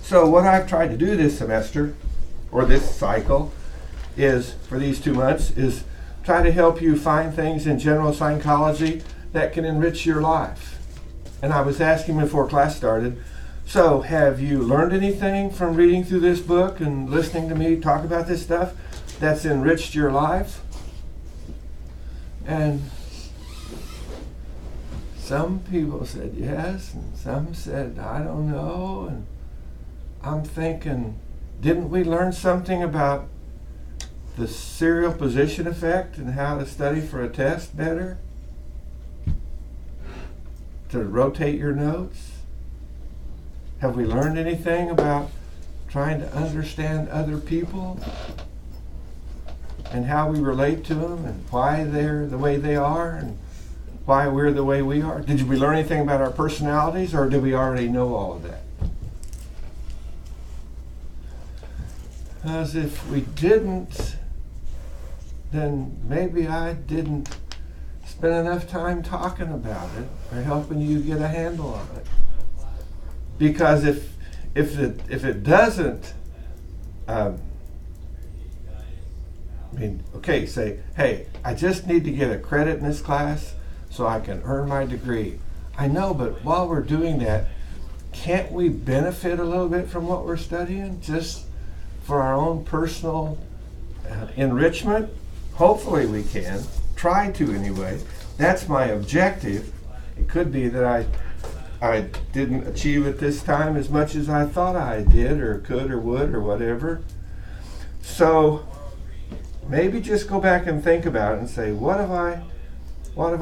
So what I've tried to do this semester, or this cycle, is, for these 2 months, is try to help you find things in general psychology that can enrich your life. And I was asking before class started, so have you learned anything from reading through this book and listening to me talk about this stuff that's enriched your life? And some people said yes, and some said, I don't know. And I'm thinking, didn't we learn something about the serial position effect and how to study for a test better? To rotate your notes? Have we learned anything about trying to understand other people and how we relate to them and why they're the way they are and why we're the way we are? Did we learn anything about our personalities, or did we already know all of that? As if we didn't, then maybe I didn't spend enough time talking about it or helping you get a handle on it. Because if it doesn't, say, hey, I just need to get a credit in this class so I can earn my degree. I know, but while we're doing that, can't we benefit a little bit from what we're studying just for our own personal enrichment? Hopefully we can. Try to anyway. That's my objective. It could be that I didn't achieve it this time as much as I thought I did or could or would or whatever. So maybe just go back and think about it and say, what have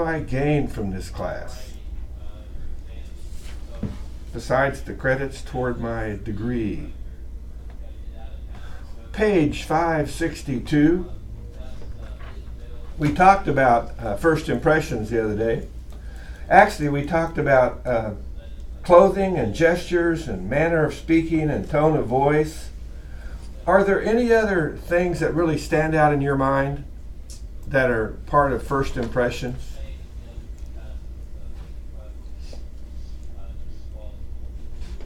I gained from this class? Besides the credits toward my degree. Page 562. We talked about first impressions the other day. Actually, we talked about clothing and gestures and manner of speaking and tone of voice. Are there any other things that really stand out in your mind that are part of first impressions?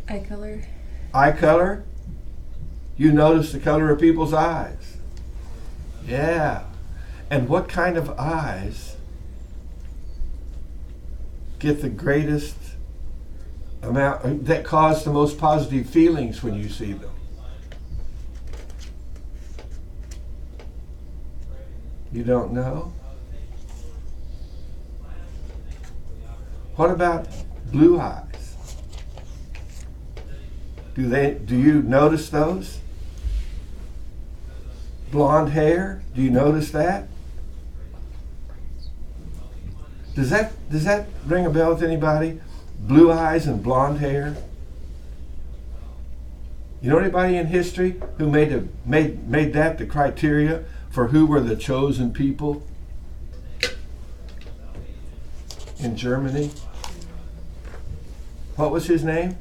Eye color. Eye color? You notice the color of people's eyes. Yeah. And what kind of eyes get the greatest amount, that cause the most positive feelings when you see them? You don't know? What about blue eyes? Do you notice those? Blonde hair, do you notice that? Does that ring a bell with anybody? Blue eyes and blonde hair? You know anybody in history who made that the criteria for who were the chosen people in Germany? What was his name?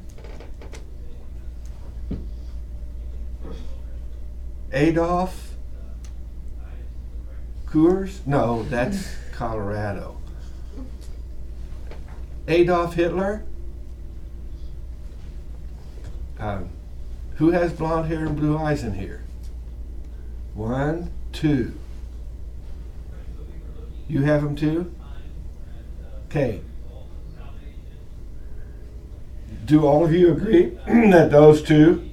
Adolf Coors? No, that's Colorado. Adolf Hitler? Who has blonde hair and blue eyes in here? 1, 2. You have them too? Okay. Do all of you agree that those two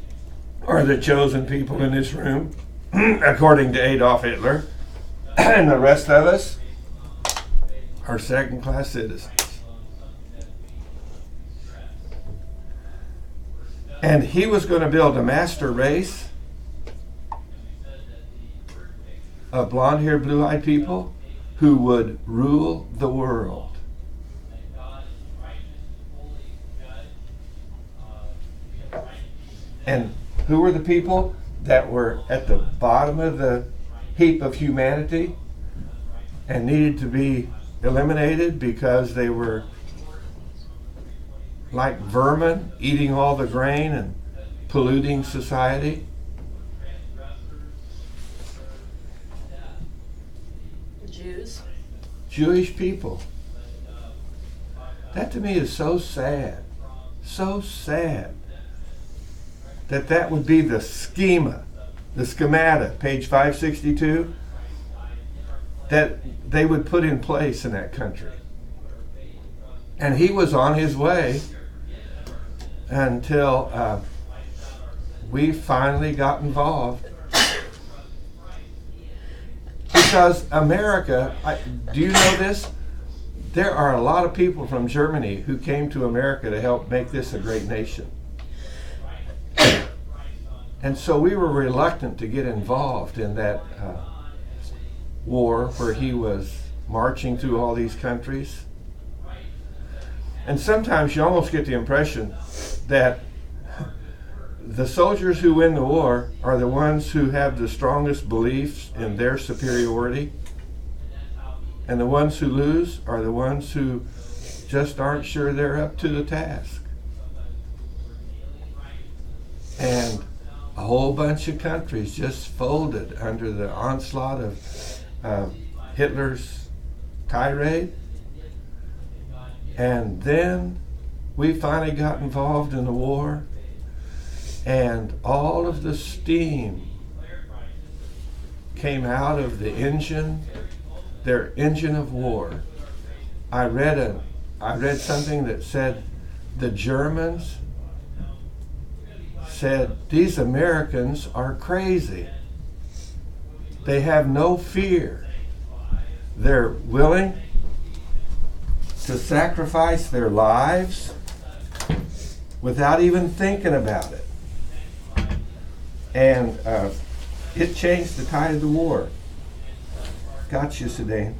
are the chosen people in this room, according to Adolf Hitler? And the rest of us are second-class citizens. And he was going to build a master race of blonde-haired, blue-eyed people who would rule the world. And who were the people that were at the bottom of the heap of humanity and needed to be eliminated because they were like vermin eating all the grain and polluting society? The Jews. Jewish people. That to me is so sad. So sad. that would be the schema, the schemata, page 562, that they would put in place in that country. And he was on his way until we finally got involved. Because America, do you know this? There are a lot of people from Germany who came to America to help make this a great nation. And so we were reluctant to get involved in that war where he was marching through all these countries. And sometimes you almost get the impression that the soldiers who win the war are the ones who have the strongest beliefs in their superiority, and the ones who lose are the ones who just aren't sure they're up to the task. And a whole bunch of countries just folded under the onslaught of Hitler's tirade. And then we finally got involved in the war, and all of the steam came out of the engine, their engine of war. I read something that said the Germans said, these Americans are crazy. They have no fear. They're willing to sacrifice their lives without even thinking about it. And it changed the tide of the war. Gotcha, Sedan.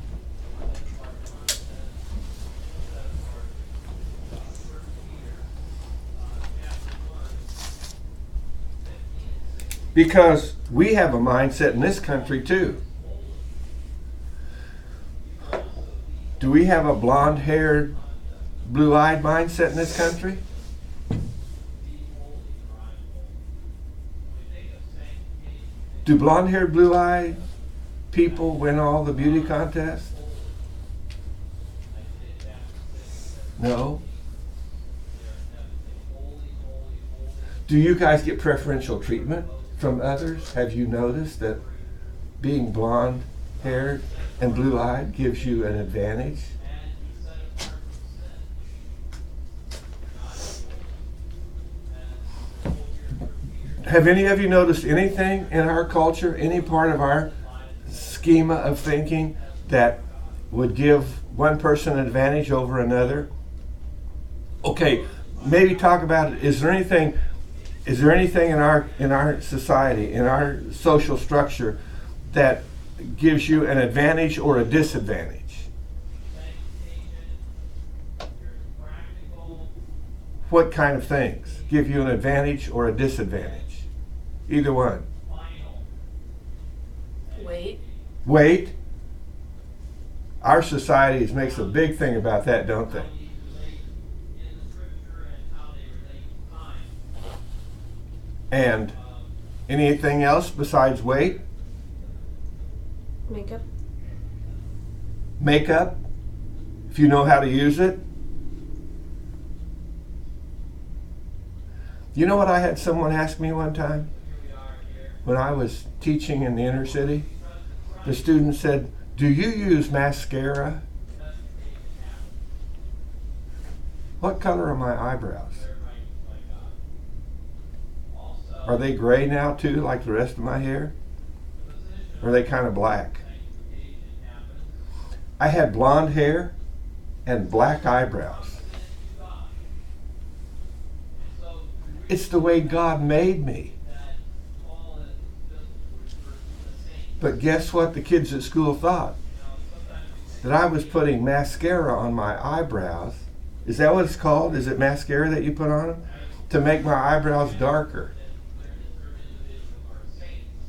Because we have a mindset in this country too. Do we have a blonde-haired, blue-eyed mindset in this country? Do blonde-haired, blue-eyed people win all the beauty contests? No. Do you guys get preferential treatment from others? Have you noticed that being blonde-haired and blue-eyed gives you an advantage? Have any of you noticed anything in our culture, any part of our schema of thinking that would give one person an advantage over another? Okay, maybe talk about it. Is there anything in our society, in our social structure, that gives you an advantage or a disadvantage? What kind of things give you an advantage or a disadvantage? Either one. Weight. Our society makes a big thing about that, don't they? And anything else besides weight? Makeup, if you know how to use it. You know what I had someone ask me one time? When I was teaching in the inner city, the student said, "Do you use mascara?" What color are my eyebrows? Are they gray now too, like the rest of my hair? Or are they kind of black? I had blonde hair and black eyebrows. It's the way God made me. But guess what the kids at school thought? That I was putting mascara on my eyebrows. Is that what it's called? Is it mascara that you put on them? To make my eyebrows darker.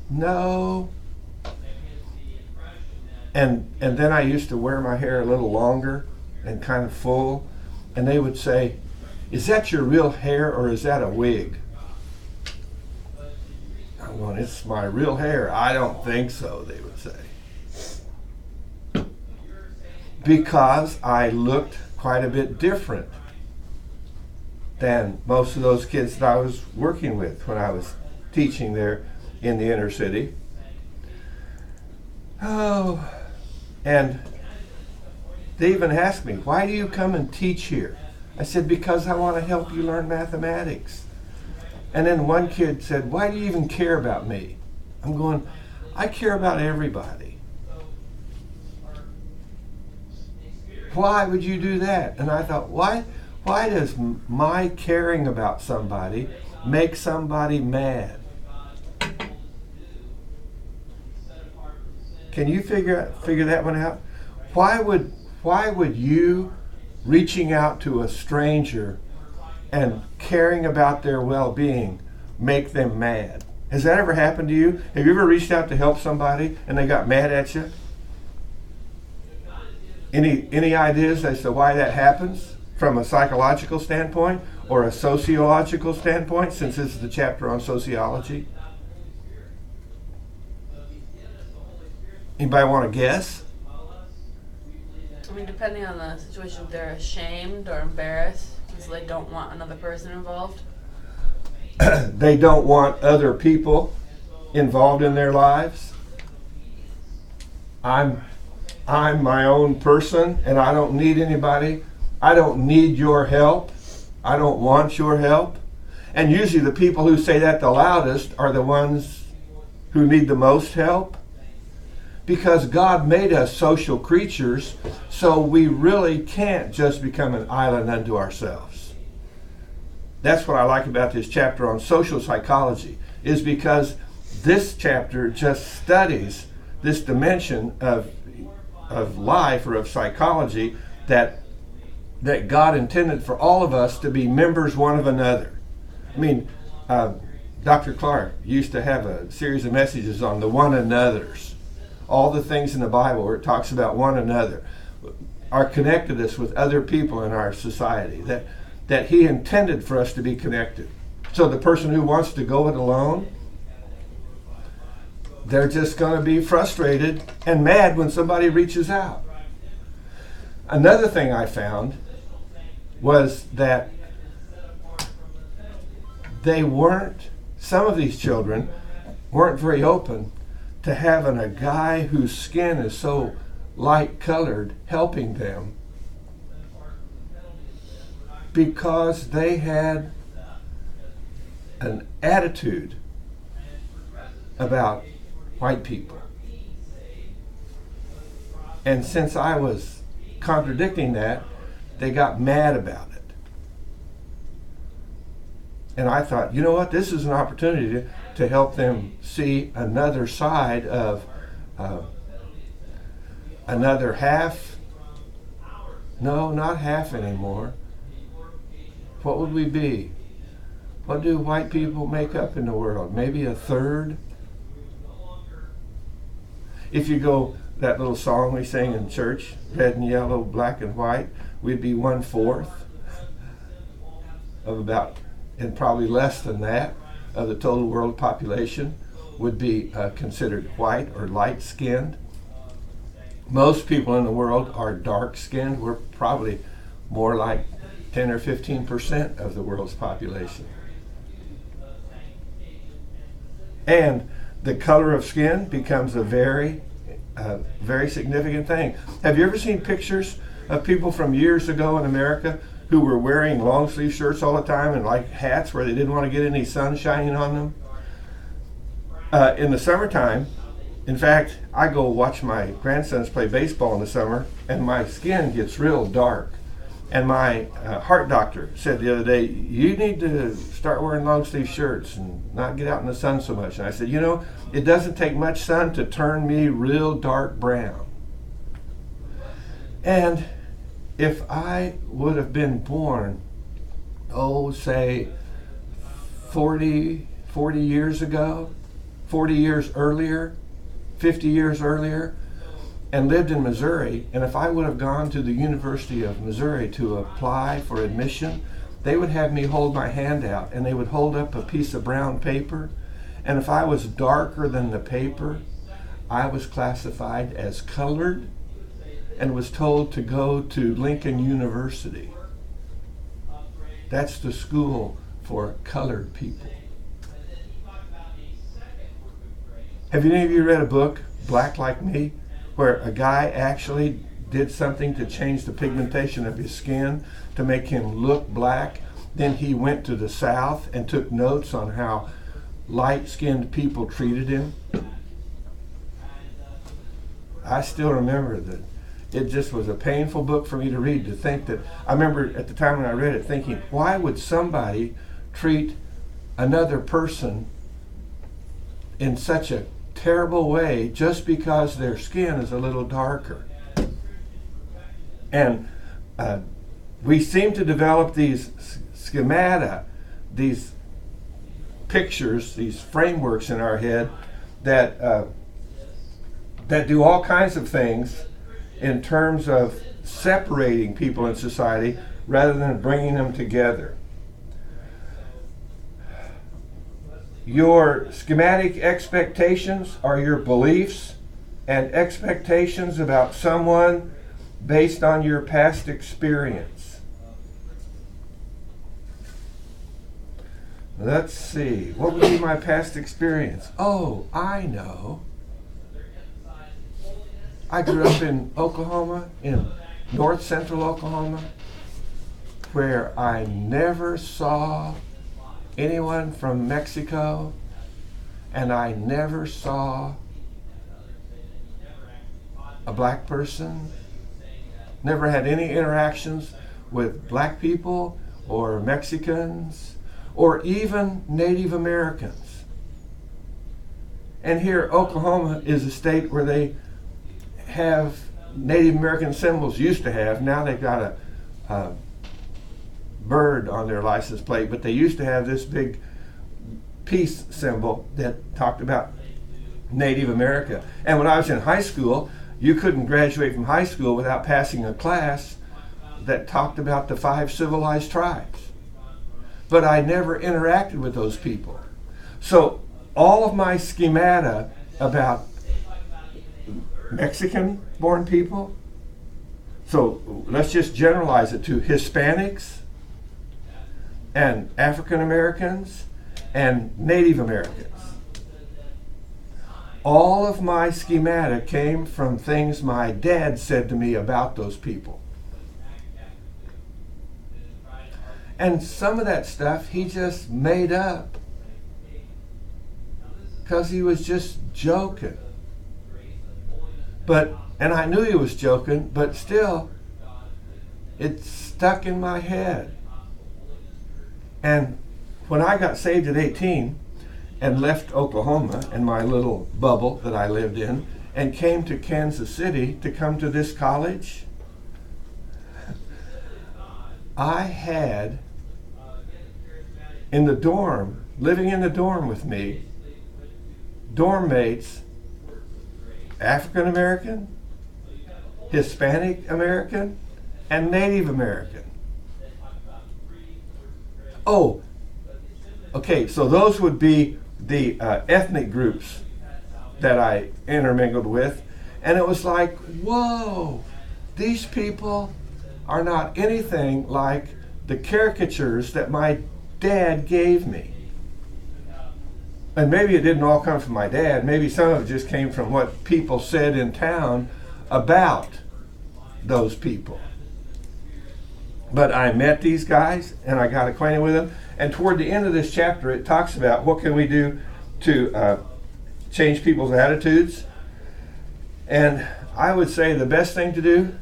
No. And then I used to wear my hair a little longer and kind of full. And they would say, "Is that your real hair or is that a wig?" I'm going, "It's my real hair." "I don't think so," they would say. Because I looked quite a bit different. than most of those kids that I was working with when I was teaching there in the inner city. Oh, and they even asked me, why do you come and teach here? I said, because I want to help you learn mathematics. And then one kid said, why do you even care about me? I'm going, I care about everybody. Why would you do that? And I thought, why does my caring about somebody make somebody mad? Can you figure that one out? Why would you reaching out to a stranger and caring about their well-being make them mad? Has that ever happened to you? Have you ever reached out to help somebody and they got mad at you? Any ideas as to why that happens from a psychological standpoint or a sociological standpoint, since this is the chapter on sociology? Anybody want to guess? I mean, depending on the situation, if they're ashamed or embarrassed because they don't want another person involved. They don't want other people involved in their lives. I'm my own person and I don't need anybody. I don't need your help. I don't want your help. And usually the people who say that the loudest are the ones who need the most help. Because God made us social creatures, so we really can't just become an island unto ourselves. That's what I like about this chapter on social psychology, is because this chapter just studies this dimension of life or of psychology that God intended for all of us to be members one of another. I mean, Dr. Clark used to have a series of messages on the one another's. All the things in the Bible where it talks about one another, our connectedness with other people in our society, that He intended for us to be connected. So the person who wants to go it alone, they're just going to be frustrated and mad when somebody reaches out. Another thing I found was that some of these children weren't very open to having a guy whose skin is so light colored helping them, because they had an attitude about white people. And since I was contradicting that, they got mad about it. And I thought, you know what, this is an opportunity to help them see another side of another half. No, not half anymore. What would we be? What do white people make up in the world? Maybe a third? If you go, that little song we sing in church, red and yellow, black and white, we'd be 1/4 of about, and probably less than that, of the total world population would be considered white or light-skinned. Most people in the world are dark-skinned. We're probably more like 10 or 15% of the world's population. And the color of skin becomes a very significant thing. Have you ever seen pictures of people from years ago in America who were wearing long sleeve shirts all the time and like hats where they didn't want to get any sun shining on them? In the summertime, in fact, I go watch my grandsons play baseball in the summer and my skin gets real dark. And my heart doctor said the other day, you need to start wearing long sleeve shirts and not get out in the sun so much. And I said, you know, it doesn't take much sun to turn me real dark brown. And if I would have been born, say 40 years ago, 40 years earlier, 50 years earlier, and lived in Missouri, and if I would have gone to the University of Missouri to apply for admission, they would have me hold my hand out and they would hold up a piece of brown paper, and if I was darker than the paper, I was classified as colored and was told to go to Lincoln University. That's the school for colored people. Have any of you read a book, Black Like Me, where a guy actually did something to change the pigmentation of his skin to make him look black? Then he went to the South and took notes on how light-skinned people treated him. I still remember that it just was a painful book for me to read, to think that, I remember at the time when I read it thinking, why would somebody treat another person in such a terrible way just because their skin is a little darker? And we seem to develop these schemata, these pictures, these frameworks in our head that do all kinds of things in terms of separating people in society rather than bringing them together. Your schematic expectations are your beliefs and expectations about someone based on your past experience. Let's see, what would be my past experience? Oh, I know. I grew up in Oklahoma, in north central Oklahoma, where I never saw anyone from Mexico, and I never saw a black person, never had any interactions with black people or Mexicans or even Native Americans. And here, Oklahoma is a state where they have Native American symbols, used to have. Now they've got a bird on their license plate, but they used to have this big peace symbol that talked about Native America. And when I was in high school, you couldn't graduate from high school without passing a class that talked about the 5 civilized tribes. But I never interacted with those people. So all of my schemata about Mexican-born people, so let's just generalize it to Hispanics and African Americans and Native Americans. All of my schemata came from things my dad said to me about those people. And some of that stuff he just made up because he was just joking. And I knew he was joking, but still, it stuck in my head. And when I got saved at 18 and left Oklahoma and my little bubble that I lived in and came to Kansas City to come to this college, I had in the dorm, living in the dorm with me, dorm mates, African American, Hispanic American, and Native American. Oh, okay, so those would be the ethnic groups that I intermingled with. And it was like, whoa, these people are not anything like the caricatures that my dad gave me. And maybe it didn't all come from my dad. Maybe some of it just came from what people said in town about those people. But I met these guys and I got acquainted with them. And toward the end of this chapter, it talks about what can we do to change people's attitudes. And I would say the best thing to do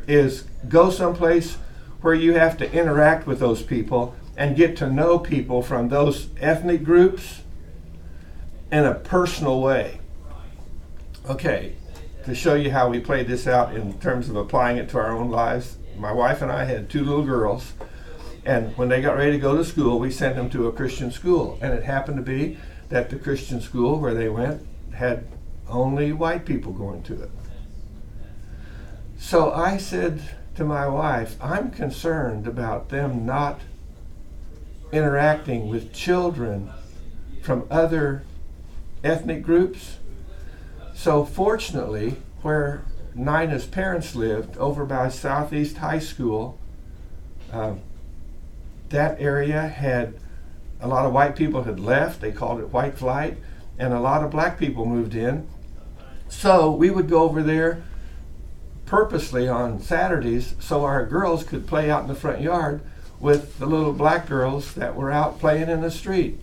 is go someplace where you have to interact with those people and get to know people from those ethnic groups in a personal way. Okay, to show you how we played this out in terms of applying it to our own lives, my wife and I had 2 little girls, and when they got ready to go to school, we sent them to a Christian school. And it happened to be that the Christian school where they went had only white people going to it. So I said to my wife, I'm concerned about them not interacting with children from other ethnic groups. So fortunately, where Nina's parents lived, over by Southeast High School, that area had a lot of white people had left. They called it white flight, and a lot of black people moved in. So we would go over there purposely on Saturdays so our girls could play out in the front yard with the little black girls that were out playing in the street.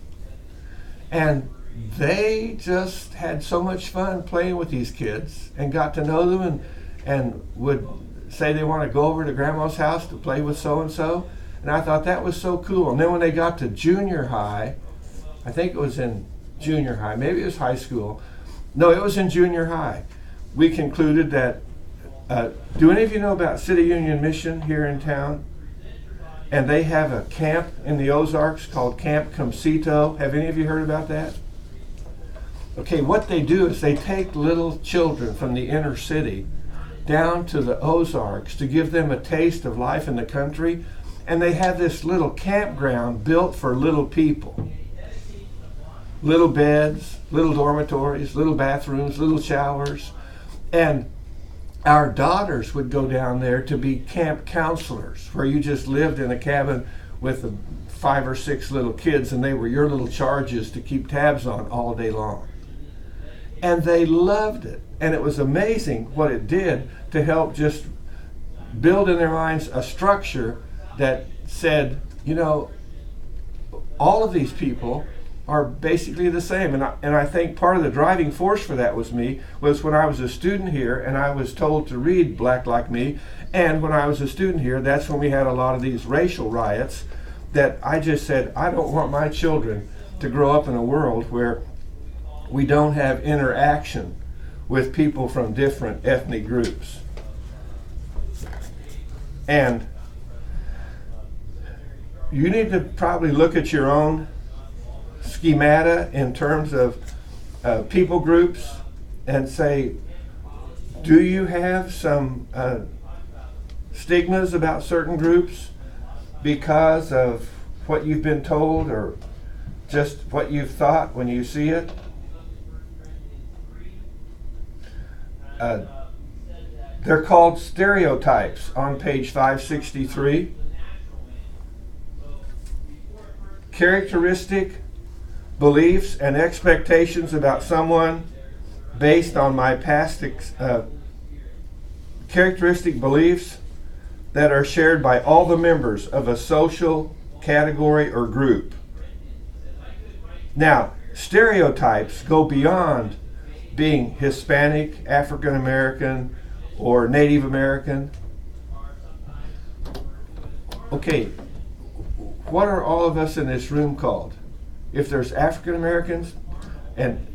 And they just had so much fun playing with these kids and got to know them, and would say they want to go over to grandma's house to play with so-and-so. And I thought that was so cool. And then when they got to junior high, I think it was in junior high, maybe it was high school. No, it was in junior high. We concluded that, do any of you know about City Union Mission here in town? And they have a camp in the Ozarks called Camp Comcito. Have any of you heard about that? Okay, what they do is they take little children from the inner city down to the Ozarks to give them a taste of life in the country. And they have this little campground built for little people. Little beds, little dormitories, little bathrooms, little showers. And our daughters would go down there to be camp counselors, where you just lived in a cabin with 5 or 6 little kids, and they were your little charges to keep tabs on all day long. And they loved it. And it was amazing what it did to help just build in their minds a structure that said, you know, all of these people are basically the same. And I think part of the driving force for that was when I was a student here and I was told to read Black Like Me. And when I was a student here, that's when we had a lot of these racial riots, that I just said, I don't want my children to grow up in a world where we don't have interaction with people from different ethnic groups. And you need to probably look at your own schemata in terms of people groups and say, do you have some stigmas about certain groups because of what you've been told or just what you've thought when you see it? They're called stereotypes on page 563. Characteristic beliefs and expectations about someone based on my past characteristic beliefs that are shared by all the members of a social category or group. Now, stereotypes go beyond being Hispanic, African American, or Native American. Okay, what are all of us in this room called? If there's African Americans and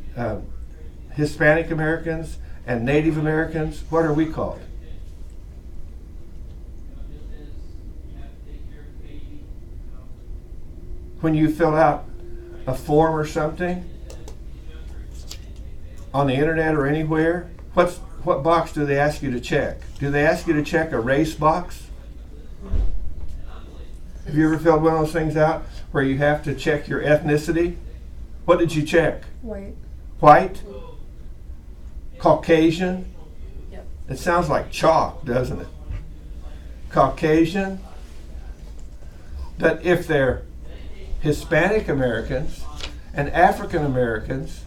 Hispanic Americans and Native Americans, what are we called? When you fill out a form or something on the internet or anywhere, what box do they ask you to check? Do they ask you to check a race box? Have you ever filled one of those things out where you have to check your ethnicity? What did you check? White. White? Caucasian? Yep. It sounds like chalk, doesn't it? Caucasian? But if they're Hispanic Americans and African Americans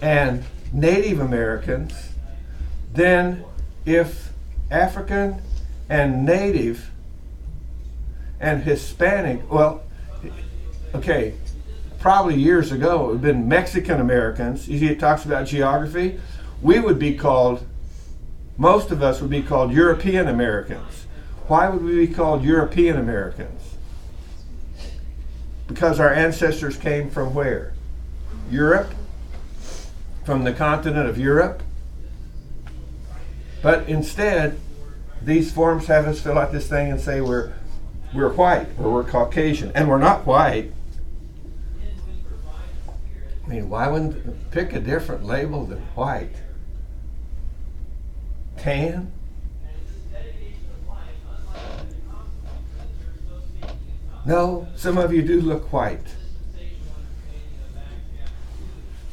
and Native Americans, then if African and Native and Hispanic, well, okay, probably years ago it would have been Mexican Americans. You see, it talks about geography. We would be called, most of us would be called European Americans. Why would we be called European Americans? Because our ancestors came from where? Europe? From the continent of Europe? But instead, these forms have us fill out this thing and say we're white or we're Caucasian, and we're not white. I mean, why wouldn't pick a different label than white? Tan? No, some of you do look white.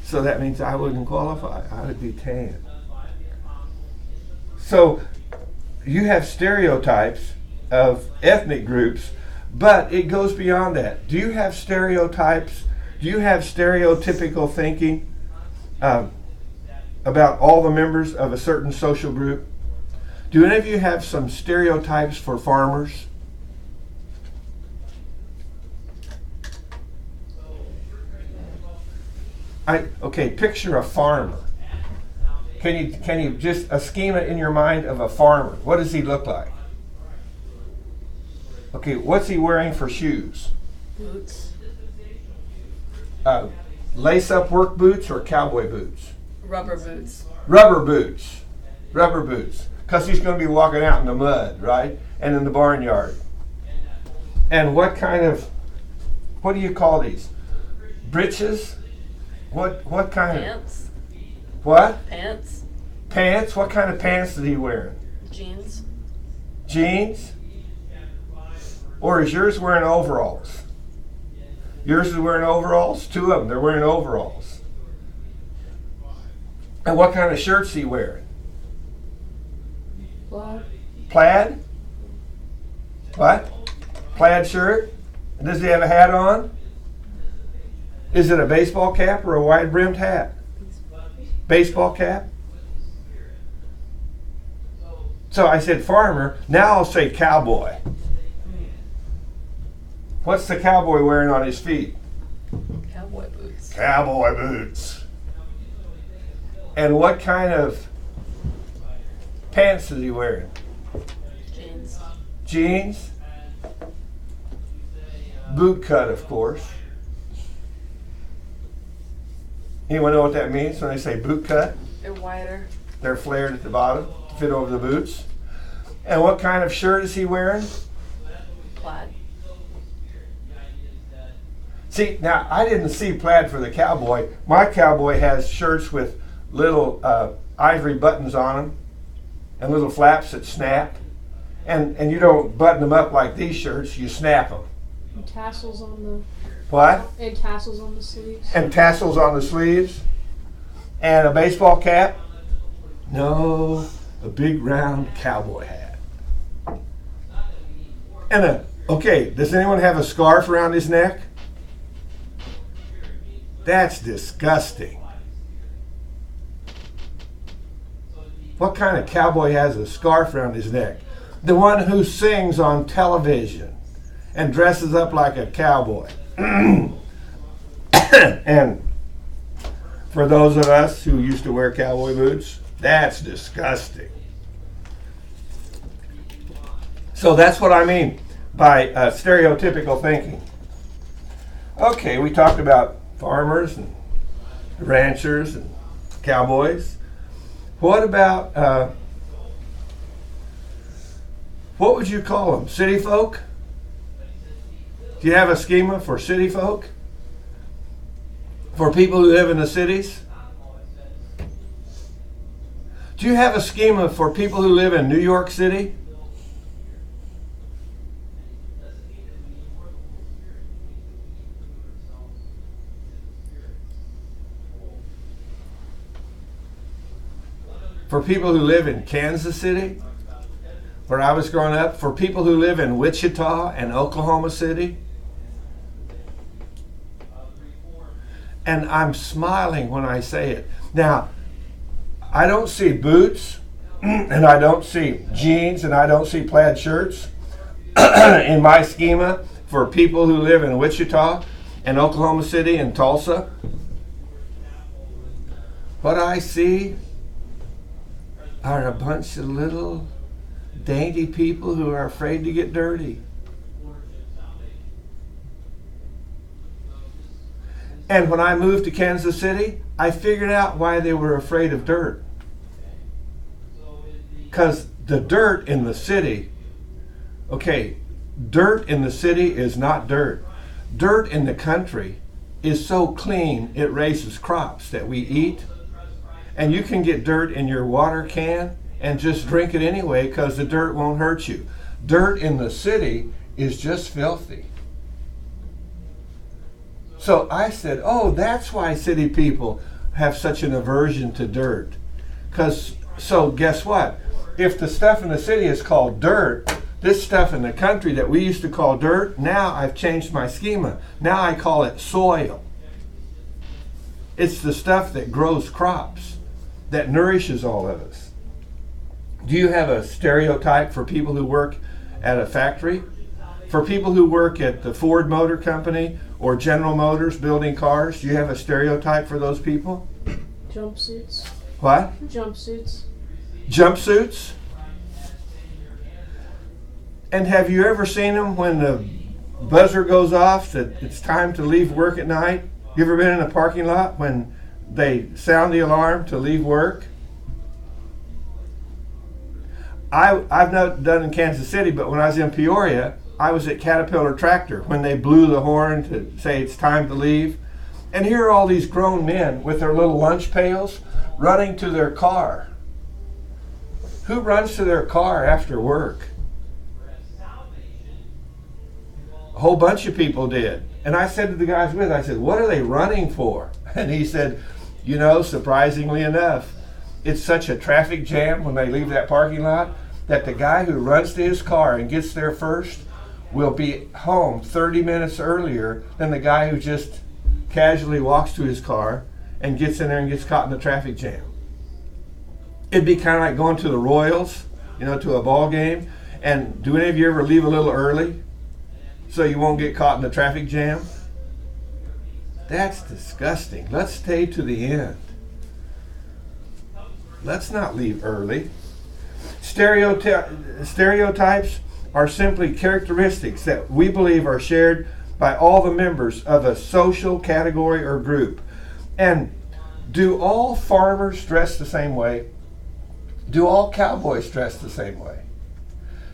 So that means I wouldn't qualify. I would be tan. So you have stereotypes of ethnic groups But it goes beyond that. Do you have stereotypes? Do you have stereotypical thinking about all the members of a certain social group? Do any of you have some stereotypes for farmers? Okay, picture a farmer. Can you just a schema in your mind of a farmer? What does he look like? Okay, what's he wearing for shoes? Boots. Lace-up work boots or cowboy boots? Rubber boots. Rubber boots. Rubber boots. Because he's going to be walking out in the mud, right? And in the barnyard. And what do you call these? Breeches? What kind Pants. What? Pants. Pants? What kind of pants is he wearing? Jeans. Jeans? Or is yours wearing overalls? Yours is wearing overalls? Two of them, they're wearing overalls. And what kind of shirts is he wearing? Plaid. Plaid? What? Plaid shirt? And does he have a hat on? Is it a baseball cap or a wide-brimmed hat? Baseball cap? So I said farmer, now I'll say cowboy. What's the cowboy wearing on his feet? Cowboy boots. Cowboy boots. And what kind of pants is he wearing? Jeans. Jeans? Boot cut, of course. Anyone know what that means when they say boot cut? They're wider. They're flared at the bottom to fit over the boots. And what kind of shirt is he wearing? Plaid. See, now I didn't see plaid for the cowboy. My cowboy has shirts with little ivory buttons on them and little flaps that snap. And you don't button them up like these shirts, you snap them. And tassels on the What? and tassels on the sleeves. And tassels on the sleeves. And a baseball cap? No, a big round cowboy hat. And okay, does anyone have a scarf around his neck? That's disgusting. What kind of cowboy has a scarf around his neck? The one who sings on television and dresses up like a cowboy. And for those of us who used to wear cowboy boots, that's disgusting. So that's what I mean by stereotypical thinking. Okay, we talked about farmers and ranchers and cowboys. What about, what would you call them? City folk? Do you have a schema for city folk? For people who live in the cities? Do you have a schema for people who live in New York City? For people who live in Kansas City, where I was growing up, for people who live in Wichita and Oklahoma City. And I'm smiling when I say it. Now, I don't see boots, and I don't see jeans, and I don't see plaid shirts in my schema for people who live in Wichita and Oklahoma City and Tulsa. What I see are a bunch of little dainty people who are afraid to get dirty. And when I moved to Kansas City, I figured out why they were afraid of dirt. Because the dirt in the city, okay, dirt in the city is not dirt. Dirt in the country is so clean it raises crops that we eat. And you can get dirt in your water can and just drink it anyway because the dirt won't hurt you. Dirt in the city is just filthy. So I said, oh, that's why city people have such an aversion to dirt. So guess what? If the stuff in the city is called dirt, This stuff in the country that we used to call dirt, now I've changed my schema. Now I call it soil. It's the stuff that grows crops, that nourishes all of us. Do you have a stereotype for people who work at a factory? For people who work at the Ford Motor Company or General Motors building cars, do you have a stereotype for those people? Jumpsuits. What? Jumpsuits. Jumpsuits? And have you ever seen them when the buzzer goes off that it's time to leave work at night? You ever been in a parking lot when they sound the alarm to leave work? I've not done in Kansas City, but when I was in Peoria, I was at Caterpillar Tractor when they blew the horn to say it's time to leave. And here are all these grown men with their little lunch pails running to their car. Who runs to their car after work? A whole bunch of people did. And I said to the guys with, I said, what are they running for? And he said, you know, surprisingly enough, it's such a traffic jam when they leave that parking lot that the guy who runs to his car and gets there first will be home 30 minutes earlier than the guy who just casually walks to his car and gets in there and gets caught in the traffic jam. It'd be kind of like going to the Royals, you know, to a ball game. And do any of you ever leave a little early so you won't get caught in the traffic jam? That's disgusting. Let's stay to the end. Let's not leave early. Stereotypes are simply characteristics that we believe are shared by all the members of a social category or group. And do all farmers dress the same way? Do all cowboys dress the same way?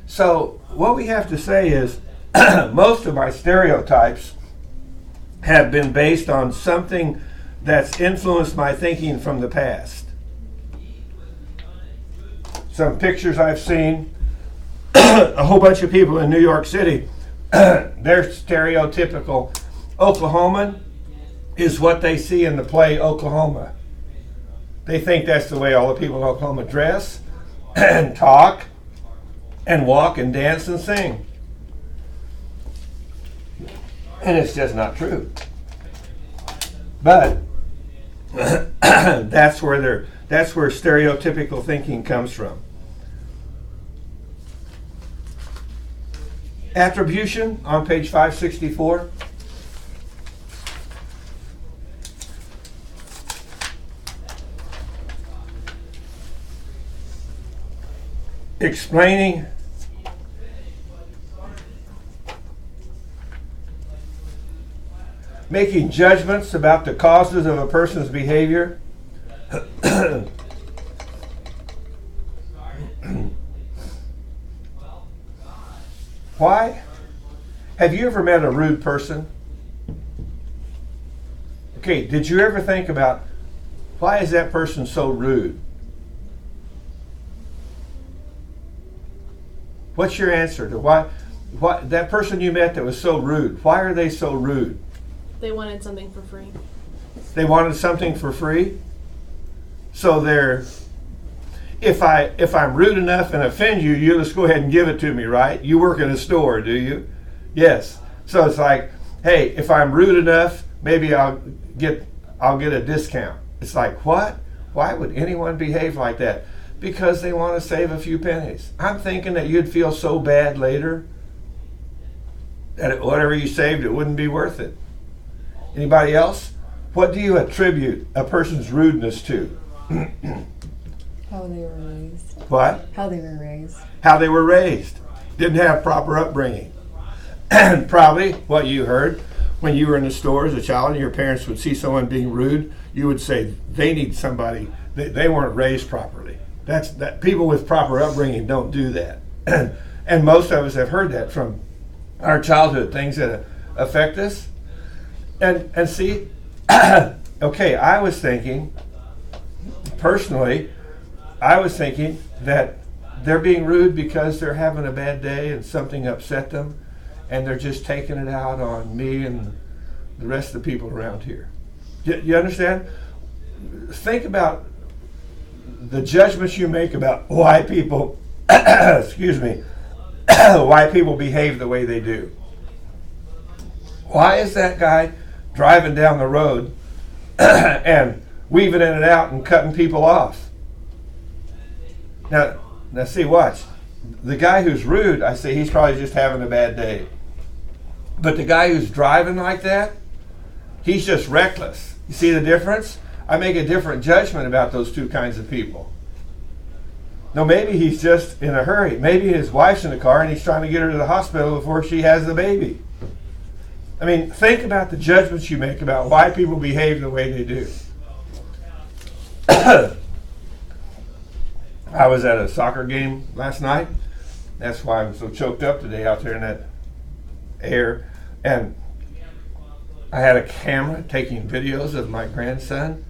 So what we have to say is most of my stereotypes have been based on something that's influenced my thinking from the past. Some pictures I've seen, a whole bunch of people in New York City, they're stereotypical Oklahoman is what they see in the play Oklahoma. They think that's the way all the people in Oklahoma dress and talk and walk and dance and sing. And it's just not true. But that's where stereotypical thinking comes from. Attribution on page 564. Explaining making judgments about the causes of a person's behavior. Why? Have you ever met a rude person? Okay, did you ever think about why is that person so rude? What's your answer to why that person you met that was so rude? Why are they so rude? They wanted something for free. They wanted something for free? So if I'm rude enough and offend you, you just go ahead and give it to me, right? You work in a store, do you? Yes. So it's like, hey, if I'm rude enough, maybe I'll get a discount. It's like, what? Why would anyone behave like that? Because they want to save a few pennies. I'm thinking that you'd feel so bad later that whatever you saved, it wouldn't be worth it. Anybody else? What do you attribute a person's rudeness to? How they were raised. What? How they were raised. How they were raised. Didn't have proper upbringing. And probably what you heard when you were in the store as a child and your parents would see someone being rude, you would say they need somebody, they weren't raised properly. That people with proper upbringing don't do that. And most of us have heard that from our childhood, things that affect us. And see, okay, I was thinking that they're being rude because they're having a bad day and something upset them, and they're just taking it out on me and the rest of the people around here. You understand? Think about the judgments you make about why people, excuse me, why people behave the way they do. Why is that guy driving down the road and weaving in and out and cutting people off? Now see, watch. The guy who's rude, I say he's probably just having a bad day. But the guy who's driving like that, he's just reckless. You see the difference? I make a different judgment about those two kinds of people. No, maybe he's just in a hurry. Maybe his wife's in the car and he's trying to get her to the hospital before she has the baby. I mean, think about the judgments you make about why people behave the way they do. I was at a soccer game last night. That's why I'm so choked up today out there in that air. And I had a camera taking videos of my grandson.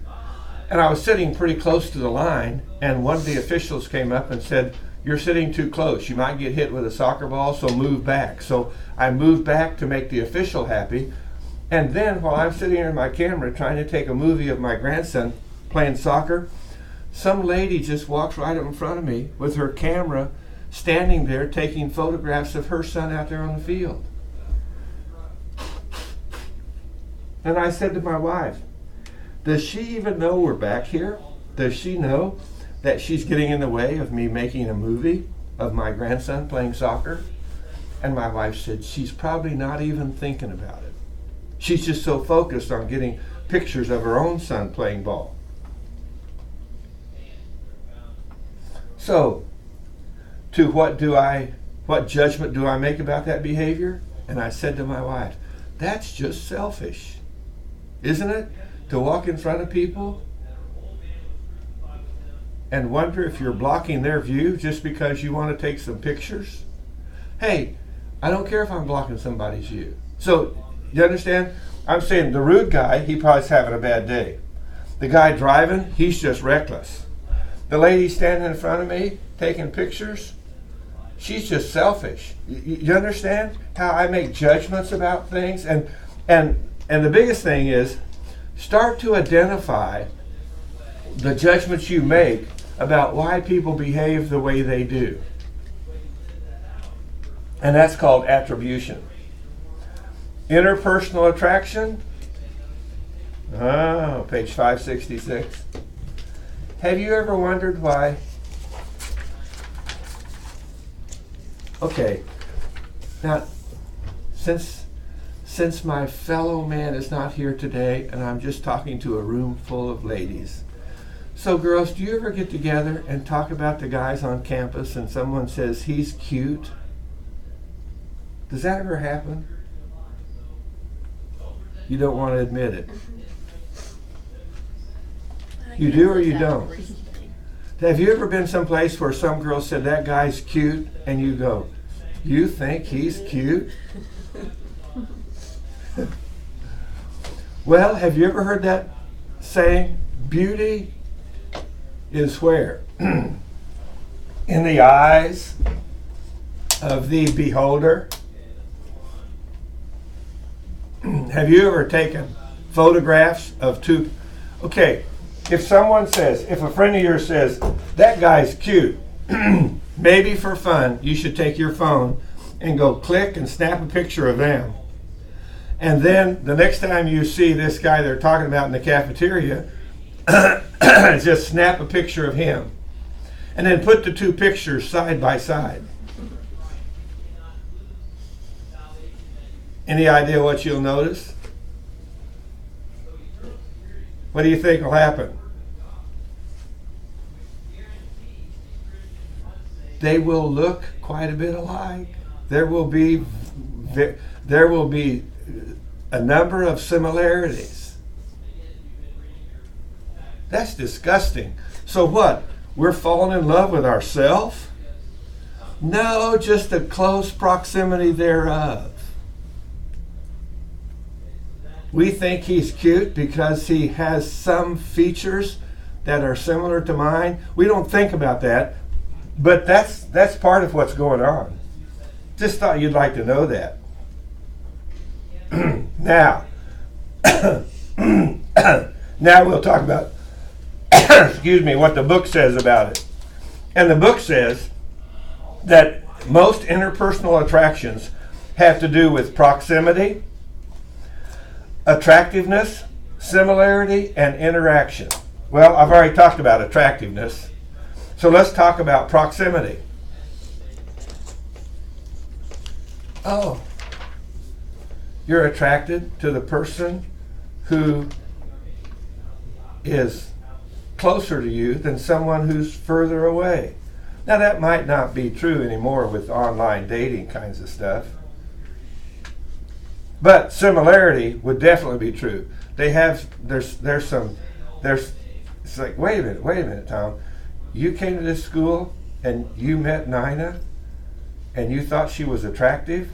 And I was sitting pretty close to the line, and one of the officials came up and said, "You're sitting too close. You might get hit with a soccer ball, so move back." So I moved back to make the official happy. And then while I'm sitting here in my camera trying to take a movie of my grandson playing soccer, some lady just walks right up in front of me with her camera standing there taking photographs of her son out there on the field. And I said to my wife, does she even know we're back here? Does she know that she's getting in the way of me making a movie of my grandson playing soccer? And my wife said, she's probably not even thinking about it. She's just so focused on getting pictures of her own son playing ball. So, what judgment do I make about that behavior? And I said to my wife, that's just selfish, isn't it? To walk in front of people and wonder if you're blocking their view just because you want to take some pictures. Hey, I don't care if I'm blocking somebody's view. So, you understand? I'm saying the rude guy, he probably's having a bad day. The guy driving, he's just reckless. The lady standing in front of me taking pictures, she's just selfish. You understand how I make judgments about things? And the biggest thing is, start to identify the judgments you make about why people behave the way they do. And that's called attribution. Interpersonal attraction. Oh, page 566. Have you ever wondered why? Okay, now, since my fellow man is not here today, and I'm just talking to a room full of ladies. So girls, do you ever get together and talk about the guys on campus and someone says he's cute? Does that ever happen? You don't want to admit it. You do or you don't? Have you ever been someplace where some girl said that guy's cute and you go, you think he's cute? Well, have you ever heard that saying, beauty is where? In the eyes of the beholder. Have you ever taken photographs of two? Okay, if a friend of yours says, that guy's cute, maybe for fun, you should take your phone and go click and snap a picture of them. And then the next time you see this guy they're talking about in the cafeteria, just snap a picture of him. And then put the two pictures side by side. Any idea what you'll notice? What do you think will happen? They will look quite a bit alike. There will be a number of similarities. That's disgusting. So what? We're falling in love with ourselves? No, just a close proximity thereof. We think he's cute because he has some features that are similar to mine. We don't think about that, but that's part of what's going on. Just thought you'd like to know that. Now we'll talk about excuse me, what the book says about it. And the book says that most interpersonal attractions have to do with proximity, attractiveness, similarity, and interaction. Well, I've already talked about attractiveness, so let's talk about proximity. Oh, you're attracted to the person who is closer to you than someone who's further away. Now, that might not be true anymore with online dating kinds of stuff, but similarity would definitely be true. It's like, wait a minute, Tom. You came to this school and you met Nina and you thought she was attractive,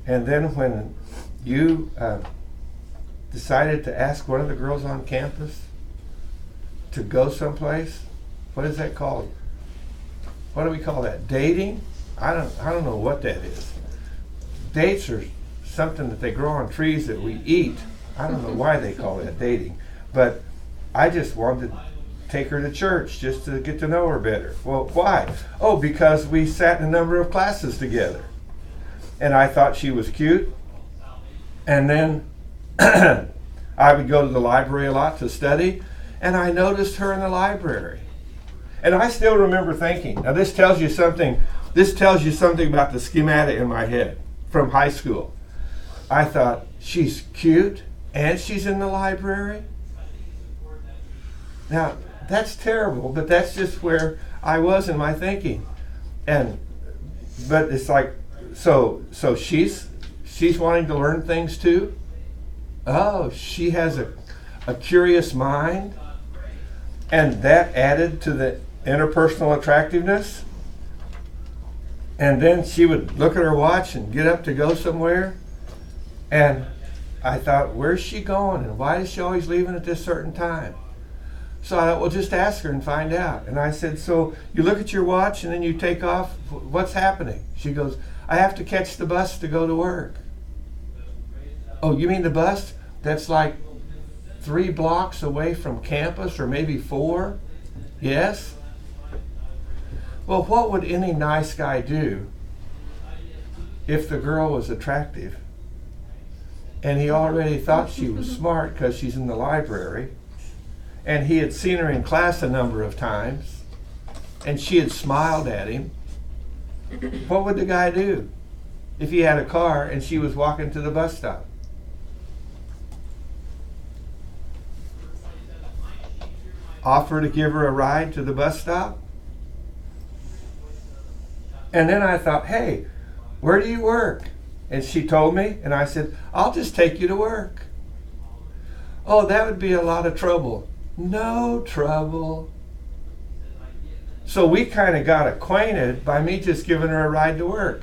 and then when you decided to ask one of the girls on campus to go someplace, what is that called? What do we call that? Dating? I don't know what that is. Dates are something that they grow on trees that we eat. I don't know why they call that dating, but I just wanted to take her to church just to get to know her better. Well, why? Oh, because we sat in a number of classes together, and I thought she was cute, and then I would go to the library a lot to study, and I noticed her in the library. And I still remember thinking, now this tells you something about the schematic in my head from high school. I thought, she's cute and she's in the library? Now, that's terrible, but that's just where I was in my thinking. But it's like, so she's wanting to learn things too? Oh, she has a curious mind, and that added to the interpersonal attractiveness. And then she would look at her watch and get up to go somewhere, and I thought, where's she going and why is she always leaving at this certain time? So I thought, well, just ask her and find out. And I said, so you look at your watch and then you take off, what's happening? She goes, I have to catch the bus to go to work. Oh, you mean the bus that's like 3 blocks away from campus, or maybe 4? Yes? Well, what would any nice guy do if the girl was attractive and he already thought she was smart because she's in the library, and he had seen her in class a number of times and she had smiled at him? What would the guy do if he had a car and she was walking to the bus stop? Offer to give her a ride to the bus stop? And then I thought, hey, where do you work? And she told me, and I said, I'll just take you to work. Oh, that would be a lot of trouble. No trouble. So we kind of got acquainted by me just giving her a ride to work.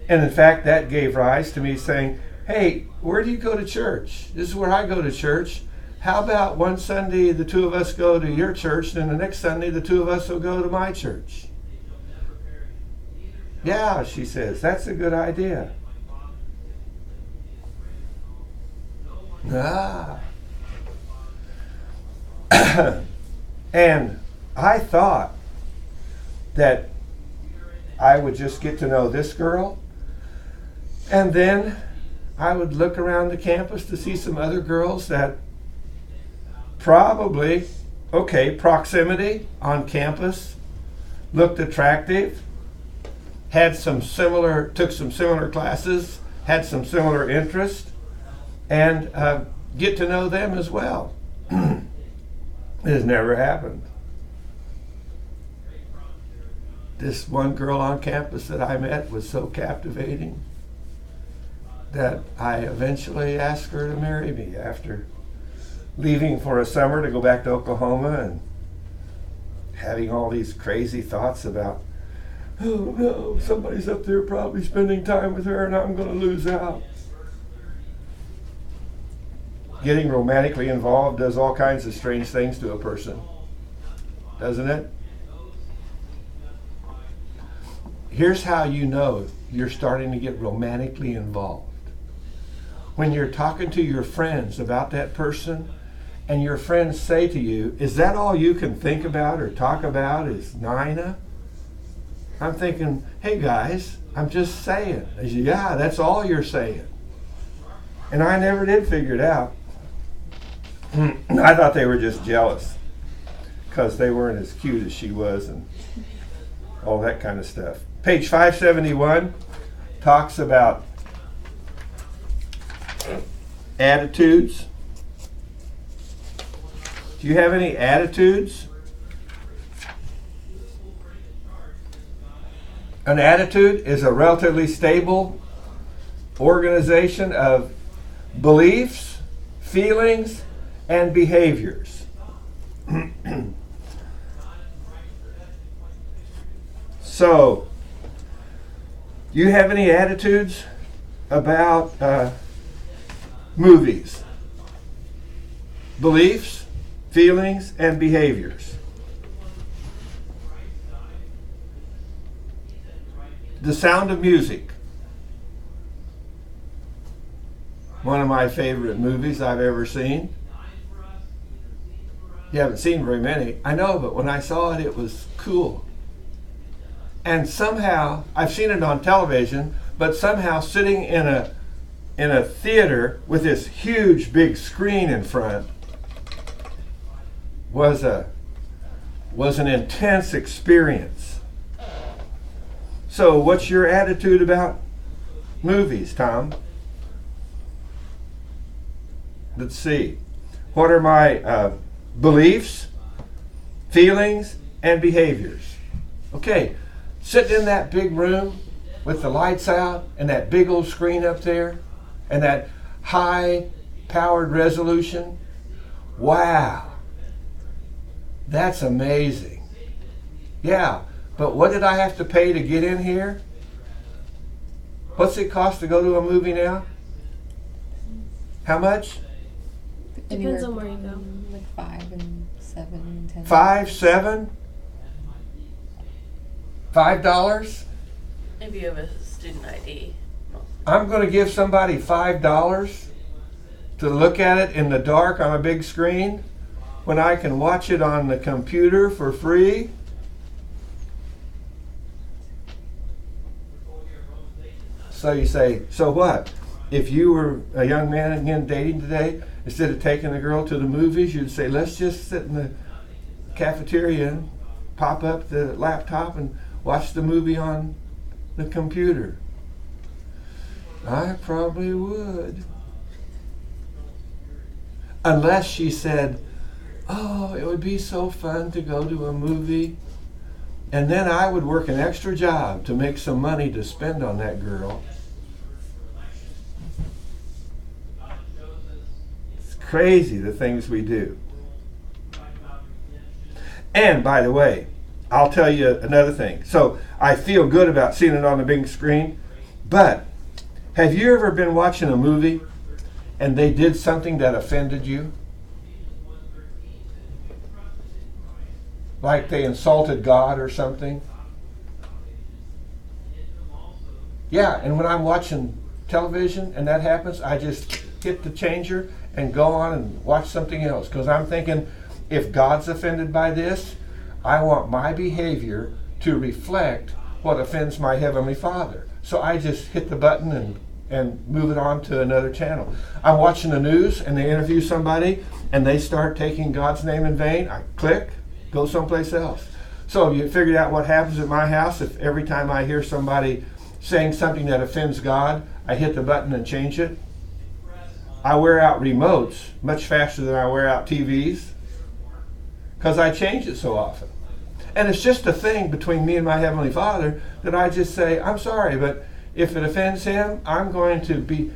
And in fact, that gave rise to me saying, hey, where do you go to church? This is where I go to church. How about one Sunday the two of us go to your church, and then the next Sunday the two of us will go to my church? Yeah, she says, that's a good idea. And I thought that I would just get to know this girl, and then I would look around the campus to see some other girls that probably, proximity on campus, looked attractive, took some similar classes, had some similar interest, and get to know them as well. It has never happened. This one girl on campus that I met was so captivating that I eventually asked her to marry me after leaving for a summer to go back to Oklahoma and having all these crazy thoughts about, oh no, somebody's up there probably spending time with her and I'm going to lose out. Getting romantically involved does all kinds of strange things to a person, doesn't it? Here's how you know you're starting to get romantically involved. When you're talking to your friends about that person, and your friends say to you, is that all you can think about or talk about is Nina? I'm thinking, hey guys, I'm just saying. They said, yeah, that's all you're saying. And I never did figure it out. I thought they were just jealous because they weren't as cute as she was and all that kind of stuff. Page 571 talks about attitudes. Do you have any attitudes? An attitude is a relatively stable organization of beliefs, feelings, and behaviors. So, do you have any attitudes about movies? Beliefs, feelings, and behaviors. The Sound of Music. One of my favorite movies I've ever seen. You haven't seen very many. I know, but when I saw it, it was cool. And somehow, I've seen it on television, but somehow sitting in a theater with this huge big screen in front was an intense experience. So what's your attitude about movies, Tom? Let's see. What are my beliefs, feelings, and behaviors? Okay, sitting in that big room with the lights out and that big old screen up there and that high-powered resolution. Wow, that's amazing. Yeah, but what did I have to pay to get in here? What's it cost to go to a movie now? How much? Depends on where you go. Like 5 and 7 and 10. 5, 7? $5? Maybe you have a student ID. I'm going to give somebody $5 to look at it in the dark on a big screen when I can watch it on the computer for free? So you say, so what? If you were a young man again dating today, instead of taking the girl to the movies, you'd say, let's just sit in the cafeteria and pop up the laptop and watch the movie on the computer. I probably would. Unless she said, oh, it would be so fun to go to a movie. And then I would work an extra job to make some money to spend on that girl. It's crazy the things we do. And by the way, I'll tell you another thing. So I feel good about seeing it on the big screen, but have you ever been watching a movie and they did something that offended you? Like they insulted God or something? Yeah, and when I'm watching television and that happens, I just hit the changer and go on and watch something else. Because I'm thinking, if God's offended by this, I want my behavior to reflect what offends my Heavenly Father. So I just hit the button and move it on to another channel. I'm watching the news and they interview somebody and they start taking God's name in vain. I click, go someplace else. So you figured out what happens at my house if every time I hear somebody saying something that offends God, I hit the button and change it? I wear out remotes much faster than I wear out TVs because I change it so often. And it's just a thing between me and my Heavenly Father that I just say, I'm sorry, but if it offends Him,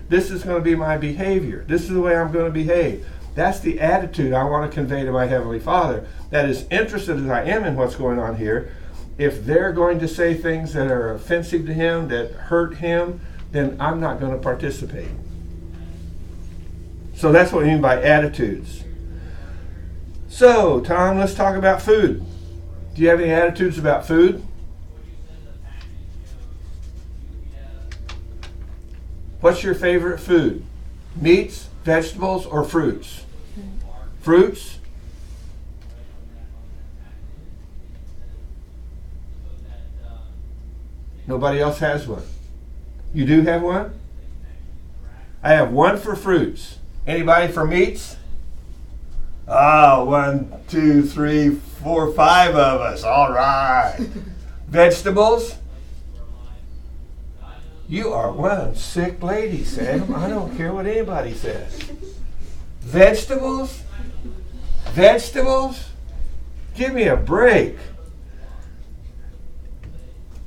this is going to be my behavior. This is the way I'm going to behave. That's the attitude I want to convey to my Heavenly Father. That as interested as I am in what's going on here, if they're going to say things that are offensive to Him, that hurt Him, then I'm not going to participate. So that's what we mean by attitudes. So, Tom, let's talk about food. Do you have any attitudes about food? What's your favorite food? Meats, vegetables, or fruits? Fruits? Nobody else has one. You do have one? I have one for fruits. Anybody for meats? Ah, 1, 2, 3, 4, 5 of us. All right. Vegetables? You are one sick lady, Sam. I don't care what anybody says. Vegetables? Vegetables? Give me a break.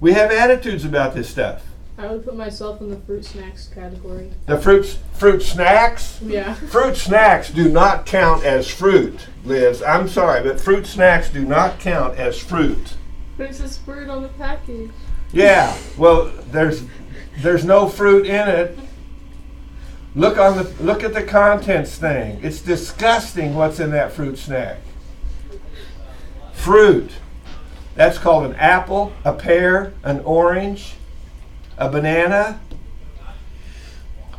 We have attitudes about this stuff. I would put myself in the fruit snacks category. The fruit snacks? Yeah. Fruit snacks do not count as fruit, Liz. I'm sorry, but fruit snacks do not count as fruit. But it says fruit on the package. Yeah, well, there's no fruit in it. Look at the contents thing. It's disgusting what's in that fruit snack. Fruit. That's called an apple, a pear, an orange, a banana.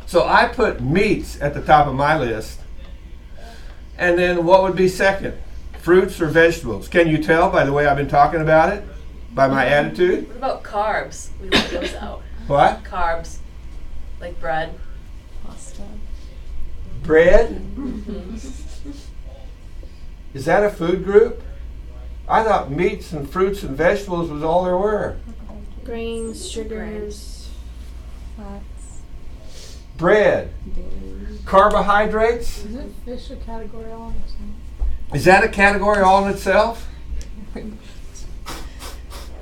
So I put meats at the top of my list. And then what would be second? Fruits or vegetables? Can you tell by the way I've been talking about it? By my attitude? What about carbs? We leave those out. What? Carbs. Like bread. Pasta. Bread? Is that a food group? I thought meats and fruits and vegetables was all there were. Grains, sugars. Fats. Bread. Dairy. Carbohydrates? Isn't fish a category all on its own? Is that a category all in itself?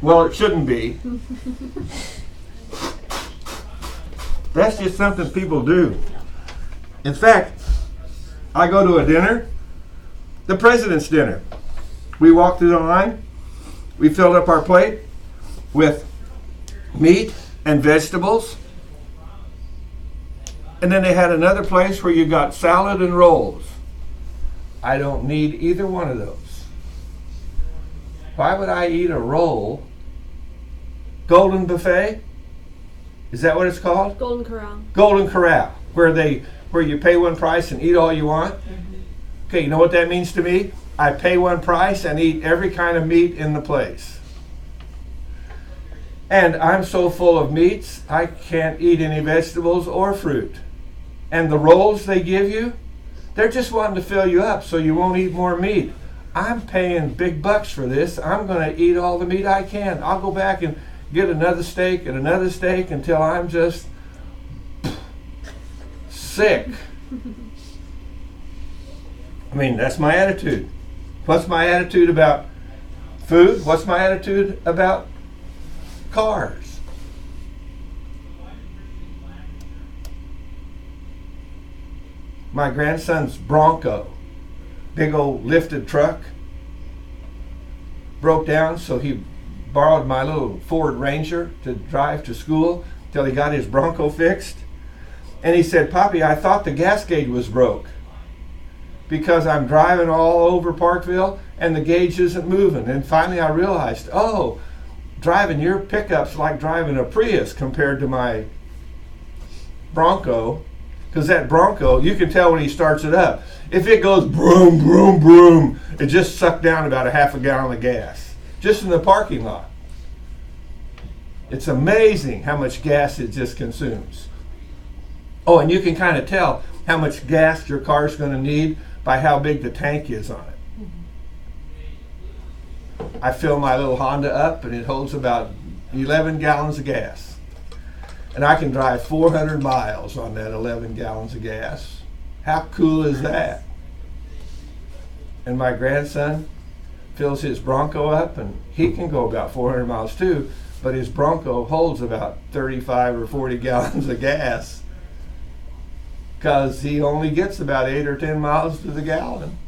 Well, it shouldn't be. That's just something people do. In fact, I go to a dinner, the president's dinner. We walked through the line, we filled up our plate with meat and vegetables, and then they had another place where you got salad and rolls. I don't need either one of those. Why would I eat a roll? Golden buffet? Is that what it's called? Golden Corral. Golden Corral, where you pay one price and eat all you want. Okay, you know what that means to me? I pay one price and eat every kind of meat in the place. And I'm so full of meats, I can't eat any vegetables or fruit. And the rolls they give you, they're just wanting to fill you up so you won't eat more meat. I'm paying big bucks for this. I'm going to eat all the meat I can. I'll go back and get another steak and another steak until I'm just sick. I mean, that's my attitude. What's my attitude about food? What's my attitude about cars? My grandson's Bronco, big old lifted truck, broke down, so he borrowed my little Ford Ranger to drive to school till he got his Bronco fixed. And he said, "Poppy, I thought the gas gauge was broke because I'm driving all over Parkville and the gauge isn't moving." And finally I realized, oh, driving your pickup's like driving a Prius compared to my Bronco, because that Bronco, you can tell when he starts it up. If it goes broom, broom, broom, it just sucked down about a half a gallon of gas, just in the parking lot. It's amazing how much gas it just consumes. Oh, and you can kind of tell how much gas your car's going to need by how big the tank is on it. I fill my little Honda up and it holds about 11 gallons of gas. And I can drive 400 miles on that 11 gallons of gas. How cool is that? And my grandson fills his Bronco up and he can go about 400 miles too, but his Bronco holds about 35 or 40 gallons of gas because he only gets about 8 or 10 miles to the gallon.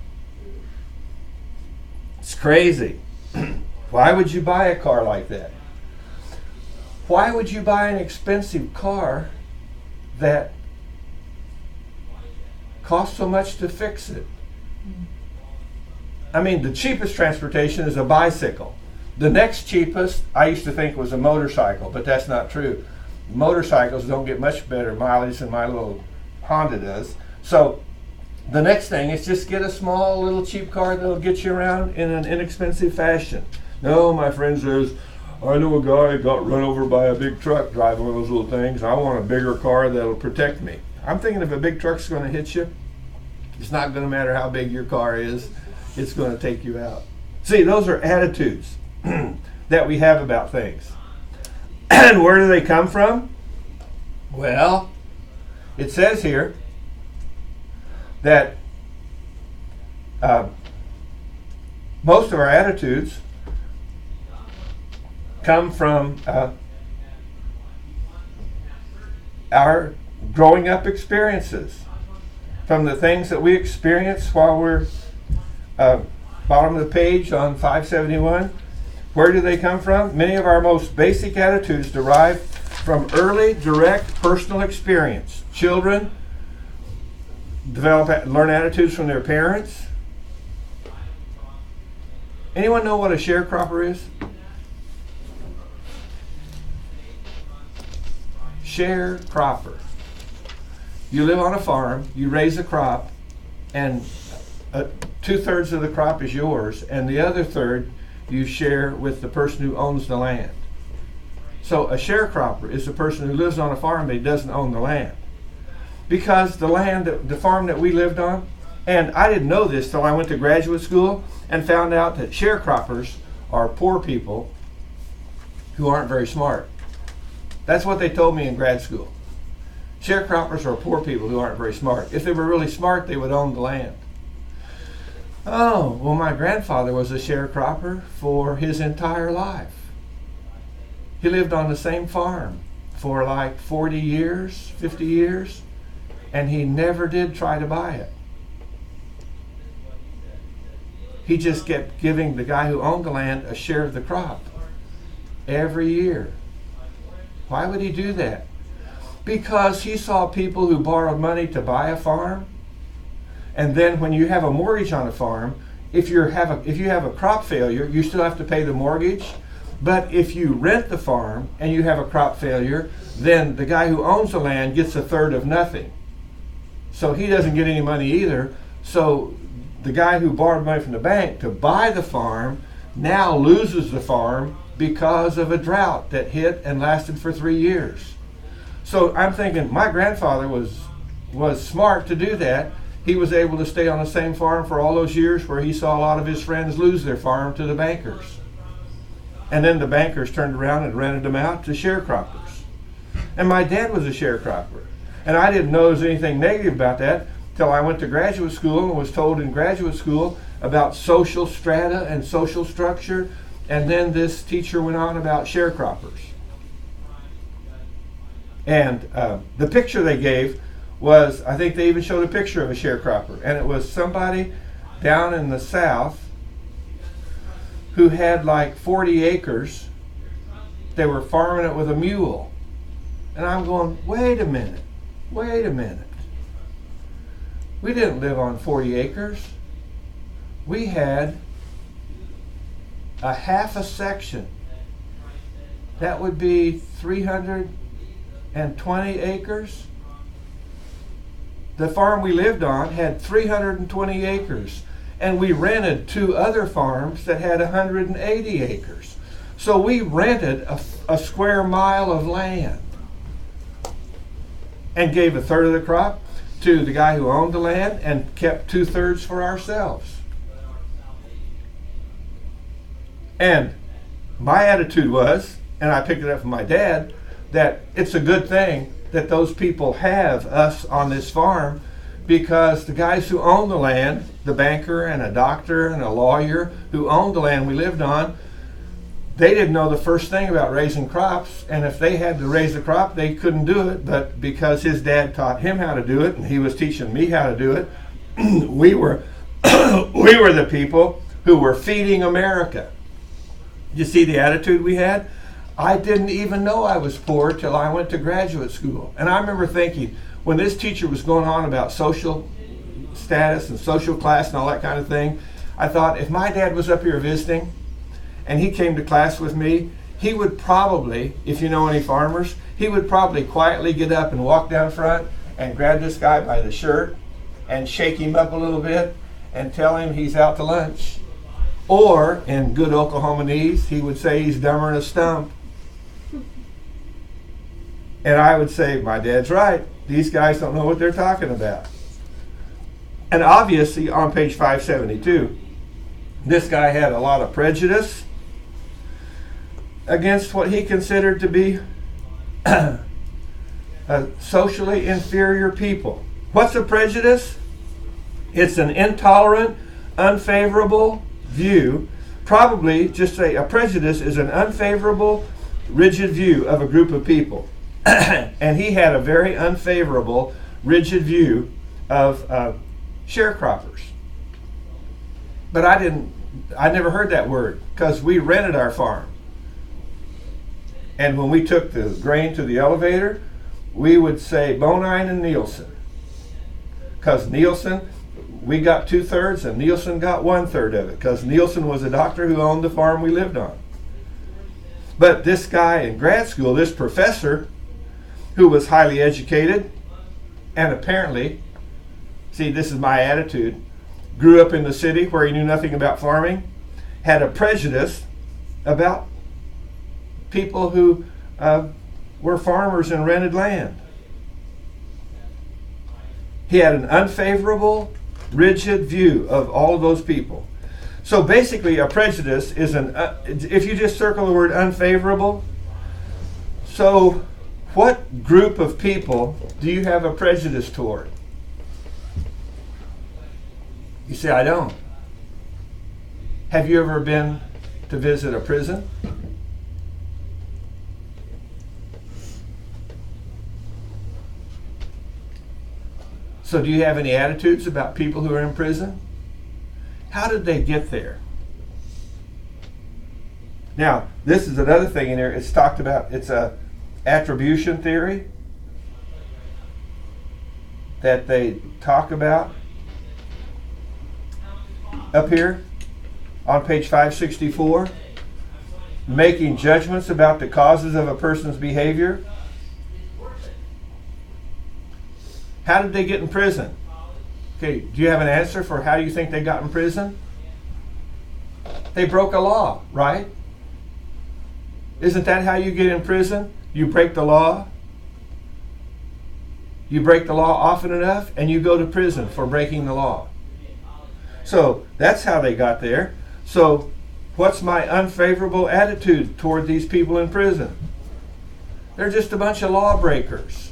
It's crazy. Why would you buy a car like that? Why would you buy an expensive car that costs so much to fix it? I mean, the cheapest transportation is a bicycle. The next cheapest, I used to think, was a motorcycle, but that's not true. Motorcycles don't get much better mileage than my little Honda does. So the next thing is just get a small little cheap car that'll get you around in an inexpensive fashion. No, my friend says, I know a guy who got run over by a big truck driving one of those little things. I want a bigger car that'll protect me. I'm thinking if a big truck's going to hit you, it's not going to matter how big your car is. It's going to take you out. See, those are attitudes that we have about things. And where do they come from? Well, it says here that most of our attitudes come from our growing up experiences, from the things that we experience while we're bottom of the page on 571. Where do they come from? Many of our most basic attitudes derive from early, direct, personal experience. Children learn attitudes from their parents. Anyone know what a sharecropper is? Sharecropper. You live on a farm, you raise a crop, and 2/3 of the crop is yours, and the other third you share with the person who owns the land. So a sharecropper is a person who lives on a farm but he doesn't own the land. Because the farm that we lived on, and I didn't know this till I went to graduate school and found out that sharecroppers are poor people who aren't very smart. That's what they told me in grad school. Sharecroppers are poor people who aren't very smart. If they were really smart, they would own the land. Oh, well, my grandfather was a sharecropper for his entire life. He lived on the same farm for like 40 years, 50 years, and he never did try to buy it. He just kept giving the guy who owned the land a share of the crop every year. Why would he do that? Because he saw people who borrowed money to buy a farm. And then when you have a mortgage on a farm, if you have a crop failure, you still have to pay the mortgage. But if you rent the farm and you have a crop failure, then the guy who owns the land gets 1/3 of nothing. So he doesn't get any money either. So the guy who borrowed money from the bank to buy the farm now loses the farm because of a drought that hit and lasted for 3 years. So I'm thinking my grandfather was smart to do that. He was able to stay on the same farm for all those years where he saw a lot of his friends lose their farm to the bankers. And then the bankers turned around and rented them out to sharecroppers. And my dad was a sharecropper. And I didn't know there was anything negative about that till I went to graduate school and was told in graduate school about social strata and social structure. And then this teacher went on about sharecroppers. And the picture they gave was, I think they even showed a picture of a sharecropper, and it was somebody down in the south who had like 40 acres. They were farming it with a mule. And I'm going, wait a minute. We didn't live on 40 acres. We had a half a section. That would be 320 acres. The farm we lived on had 320 acres, and we rented 2 other farms that had 180 acres. So we rented a square mile of land and gave 1/3 of the crop to the guy who owned the land and kept 2/3 for ourselves. And my attitude was, and I picked it up from my dad, that it's a good thing that those people have us on this farm, because the guys who own the land, the banker and a doctor and a lawyer who owned the land we lived on, they didn't know the first thing about raising crops, and if they had to raise the crop, they couldn't do it. But because his dad taught him how to do it and he was teaching me how to do it, we were the people who were feeding America. You see the attitude we had? I didn't even know I was poor till I went to graduate school. And I remember thinking, when this teacher was going on about social status and social class and all that kind of thing, I thought, if my dad was up here visiting and he came to class with me, he would probably, if you know any farmers, he would probably quietly get up and walk down front and grab this guy by the shirt and shake him up a little bit and tell him he's out to lunch. Or, in good Oklahomanese, he would say he's dumber than a stump. And I would say, my dad's right. These guys don't know what they're talking about. And obviously, on page 572, this guy had a lot of prejudice against what he considered to be socially inferior people. What's a prejudice? It's an intolerant, unfavorable view. Probably just say a prejudice is an unfavorable, rigid view of a group of people. And he had a very unfavorable, rigid view of sharecroppers. But I never heard that word because we rented our farm. And when we took the grain to the elevator, we would say Bonine and Nielsen. Because Nielsen, we got 2/3 and Nielsen got 1/3 of it. Because Nielsen was a doctor who owned the farm we lived on. But this guy in grad school, this professor, who was highly educated, and apparently, see, this is my attitude, grew up in the city where he knew nothing about farming, had a prejudice about people who were farmers and rented land. He had an unfavorable, rigid view of all of those people. So basically, a prejudice is if you just circle the word unfavorable, so what group of people do you have a prejudice toward? You say, I don't. Have you ever been to visit a prison? So do you have any attitudes about people who are in prison? How did they get there? Now, this is another thing in here. It's talked about, it's a attribution theory that they talk about up here on page 564. Making judgments about the causes of a person's behavior. How did they get in prison? Okay, do you have an answer for how you think they got in prison? They broke a law, right? Isn't that how you get in prison? You break the law. You break the law often enough and you go to prison for breaking the law. So that's how they got there. So what's my unfavorable attitude toward these people in prison? They're just a bunch of lawbreakers.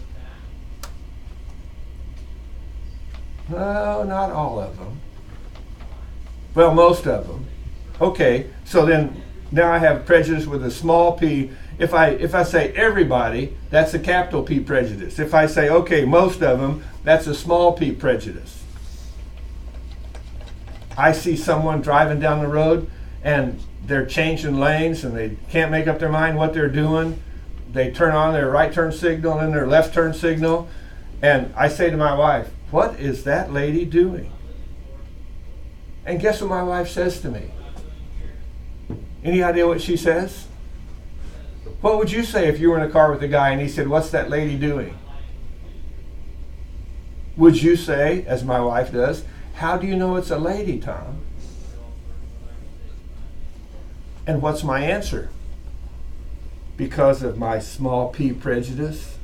No, not all of them. Well, most of them. Okay, so then now I have prejudice with a small p. If I say everybody, that's a capital P prejudice. If I say, okay, most of them, that's a small p prejudice. I see someone driving down the road and they're changing lanes and they can't make up their mind what they're doing. They turn on their right turn signal and their left turn signal. And I say to my wife, what is that lady doing? And guess what my wife says to me? Any idea what she says? What would you say if you were in a car with a guy and he said, what's that lady doing? Would you say, as my wife does, how do you know it's a lady, Tom? And what's my answer? Because of my small p prejudice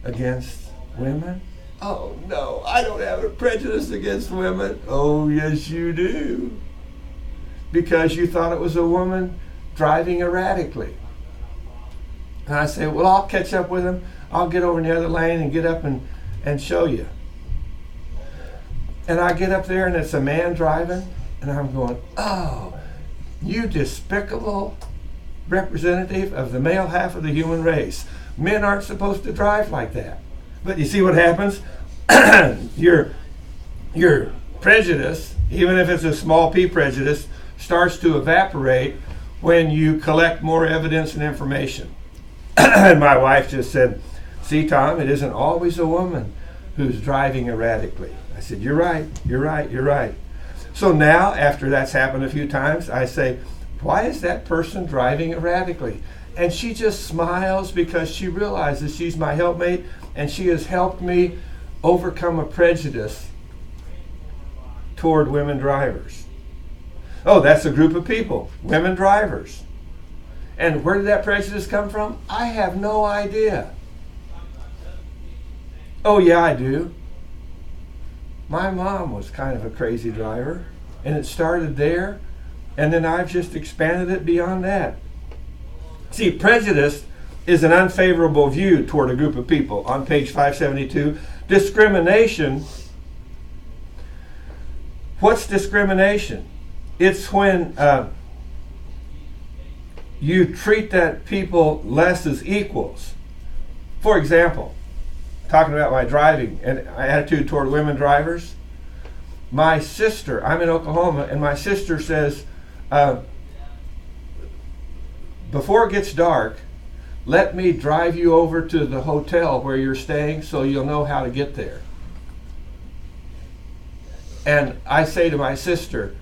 against women? Oh no, I don't have a prejudice against women. Oh yes you do. Because you thought it was a woman driving erratically. And I say, well, I'll catch up with him. I'll get over in the other lane and get up and show you. And I get up there and it's a man driving and I'm going, oh, you despicable representative of the male half of the human race. Men aren't supposed to drive like that. But you see what happens? Your prejudice, even if it's a small p prejudice, starts to evaporate when you collect more evidence and information. And my wife just said, see, Tom, it isn't always a woman who's driving erratically. I said, you're right, you're right, you're right. So now, after that's happened a few times, I say, why is that person driving erratically? And she just smiles because she realizes she's my helpmate and she has helped me overcome a prejudice toward women drivers. Oh, that's a group of people, women drivers. And where did that prejudice come from? I have no idea. Oh, yeah, I do. My mom was kind of a crazy driver, and it started there, and then I've just expanded it beyond that. See, prejudice is an unfavorable view toward a group of people on page 572. Discrimination. What's discrimination? It's when you treat that people less as equals. For example, talking about my driving and my attitude toward women drivers, my sister, I'm in Oklahoma, and my sister says, before it gets dark, let me drive you over to the hotel where you're staying so you'll know how to get there. And I say to my sister,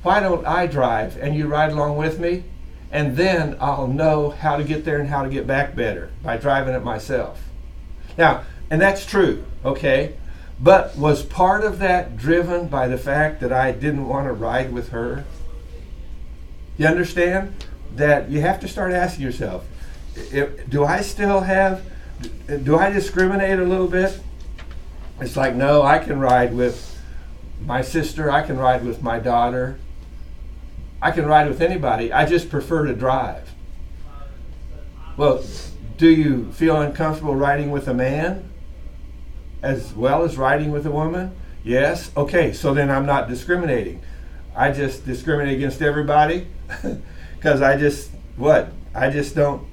why don't I drive and you ride along with me? And then I'll know how to get there and how to get back better by driving it myself. Now, and that's true, okay? But was part of that driven by the fact that I didn't want to ride with her? You understand? That you have to start asking yourself, do I discriminate a little bit? It's like, no, I can ride with my sister, I can ride with my daughter, I can ride with anybody, I just prefer to drive. Well, do you feel uncomfortable riding with a man as well as riding with a woman? Yes. Okay, so then I'm not discriminating. I just discriminate against everybody because I just don't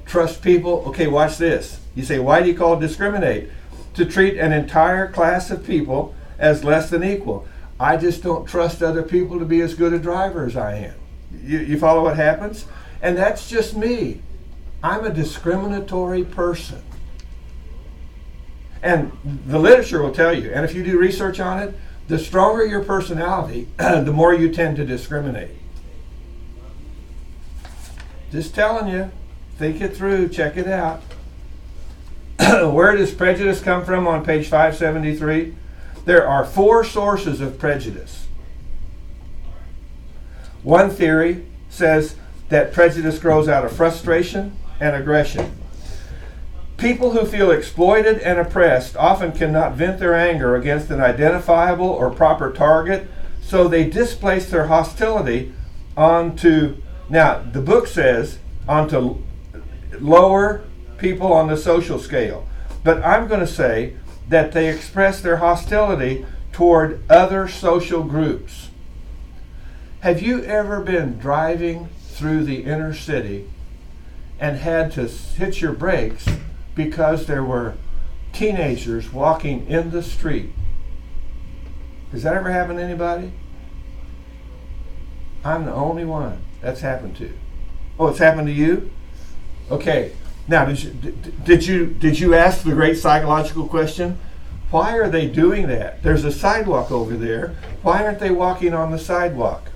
trust people. Okay, watch this. You say, why do you call it discriminate? To treat an entire class of people as less than equal. I just don't trust other people to be as good a driver as I am. You follow what happens? And that's just me. I'm a discriminatory person. And the literature will tell you, and if you do research on it, the stronger your personality, the more you tend to discriminate. Just telling you, think it through, check it out. Where does prejudice come from on page 573? There are 4 sources of prejudice. One theory says that prejudice grows out of frustration and aggression. People who feel exploited and oppressed often cannot vent their anger against an identifiable or proper target, so they displace their hostility onto, now the book says, onto lower people on the social scale. But I'm going to say that they express their hostility toward other social groups. Have you ever been driving through the inner city and had to hit your brakes because there were teenagers walking in the street? Does that ever happen to anybody? I'm the only one that's happened to. Oh, it's happened to you? Okay. Now, did you ask the great psychological question? Why are they doing that? There's a sidewalk over there. Why aren't they walking on the sidewalk?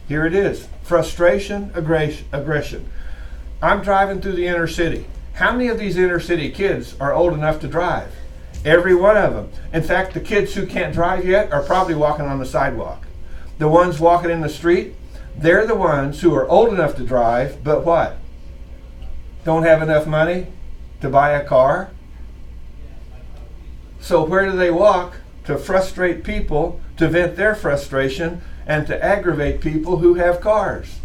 Here it is. Frustration, aggression. I'm driving through the inner city. How many of these inner city kids are old enough to drive? Every one of them. In fact, the kids who can't drive yet are probably walking on the sidewalk. The ones walking in the street, they're the ones who are old enough to drive, but what? Don't have enough money to buy a car. So where do they walk? To frustrate people, to vent their frustration, and to aggravate people who have cars.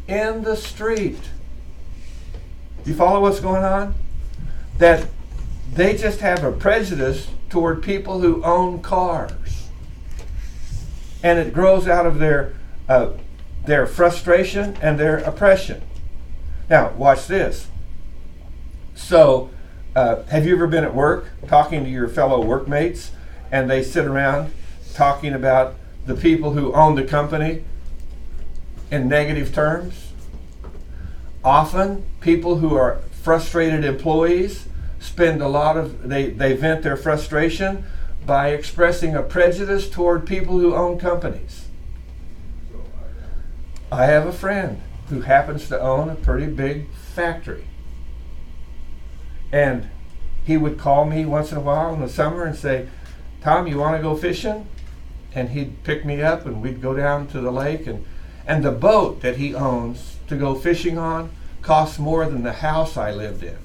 In the street. You follow what's going on? That they just have a prejudice toward people who own cars. And it grows out of their frustration and their oppression. Now, watch this. So, have you ever been at work talking to your fellow workmates and they sit around talking about the people who own the company in negative terms? Often, people who are frustrated employees spend a lot of, they vent their frustration by expressing a prejudice toward people who own companies. I have a friend who happens to own a pretty big factory. And he would call me once in a while in the summer and say, Tom, you want to go fishing? and he'd pick me up and we'd go down to the lake, and the boat that he owns to go fishing on costs more than the house I lived in.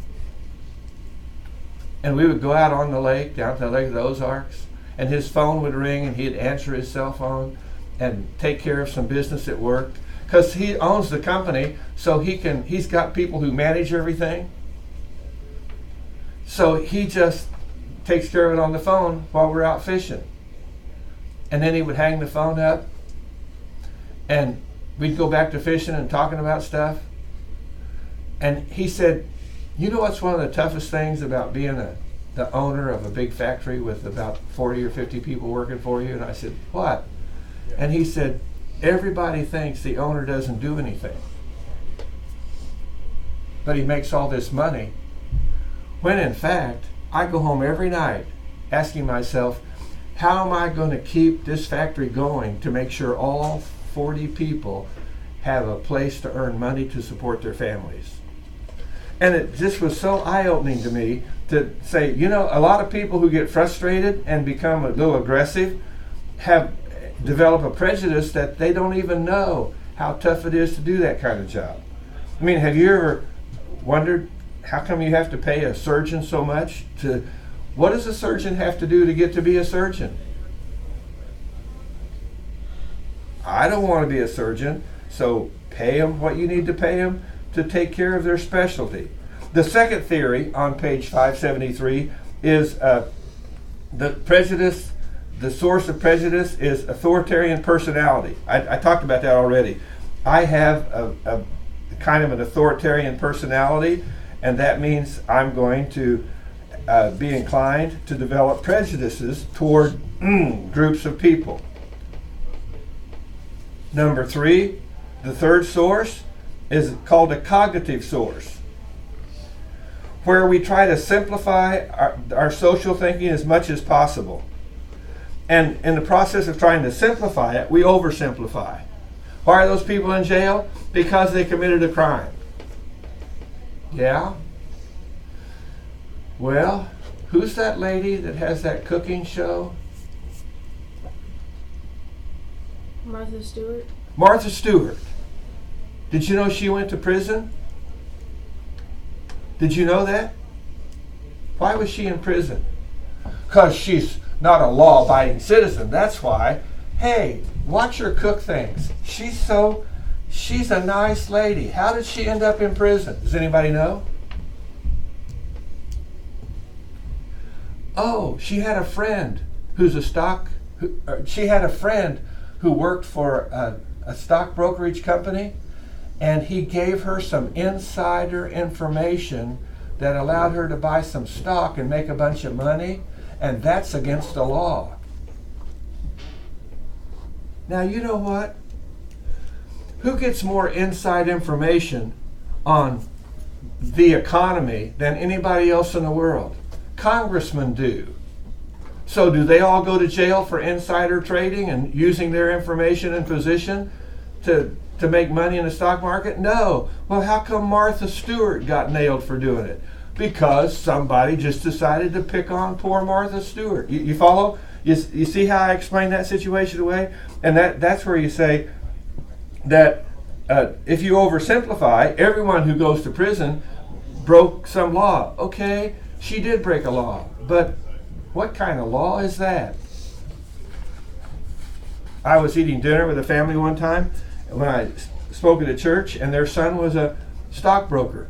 And we would go out on the lake, down to the Lake of the Ozarks, and his phone would ring and he'd answer his cell phone and take care of some business at work. Because he owns the company, so he's got people who manage everything. So he just takes care of it on the phone while we're out fishing. And then he would hang the phone up, and we'd go back to fishing and talking about stuff. And he said, you know what's one of the toughest things about being the owner of a big factory with about 40 or 50 people working for you? And I said, what? And he said, everybody thinks the owner doesn't do anything, but he makes all this money, when in fact I go home every night asking myself, how am I going to keep this factory going to make sure all 40 people have a place to earn money to support their families? And it just was so eye-opening to me to say, you know, a lot of people who get frustrated and become a little aggressive develop a prejudice that they don't even know how tough it is to do that kind of job. I mean, have you ever wondered how come you have to pay a surgeon so much? What does a surgeon have to do to get to be a surgeon? I don't want to be a surgeon, so pay them what you need to pay them to take care of their specialty. The second theory on page 573 is the prejudice. The source of prejudice is authoritarian personality. I talked about that already. I have a kind of an authoritarian personality, and that means I'm going to be inclined to develop prejudices toward groups of people. Number 3, the third source is called a cognitive source, where we try to simplify our social thinking as much as possible. And in the process of trying to simplify it, we oversimplify. Why are those people in jail? Because they committed a crime. Yeah? Well, who's that lady that has that cooking show? Martha Stewart. Martha Stewart. Did you know she went to prison? Did you know that? Why was she in prison? Because she's not a law-abiding citizen, that's why. Hey, watch her cook things. She's a nice lady. How did she end up in prison? Does anybody know? Oh, she had a friend she had a friend who worked for a stock brokerage company, and he gave her some insider information that allowed her to buy some stock and make a bunch of money, and that's against the law. Now, you know what? Who gets more inside information on the economy than anybody else in the world? Congressmen do. So do they all go to jail for insider trading and using their information and position to make money in the stock market? No. Well, how come Martha Stewart got nailed for doing it? Because somebody just decided to pick on poor Martha Stewart. You follow? You see how I explained that situation away? And that's where you say that if you oversimplify, everyone who goes to prison broke some law. Okay, she did break a law, but what kind of law is that? I was eating dinner with a family one time when I spoke at a church, and their son was a stockbroker.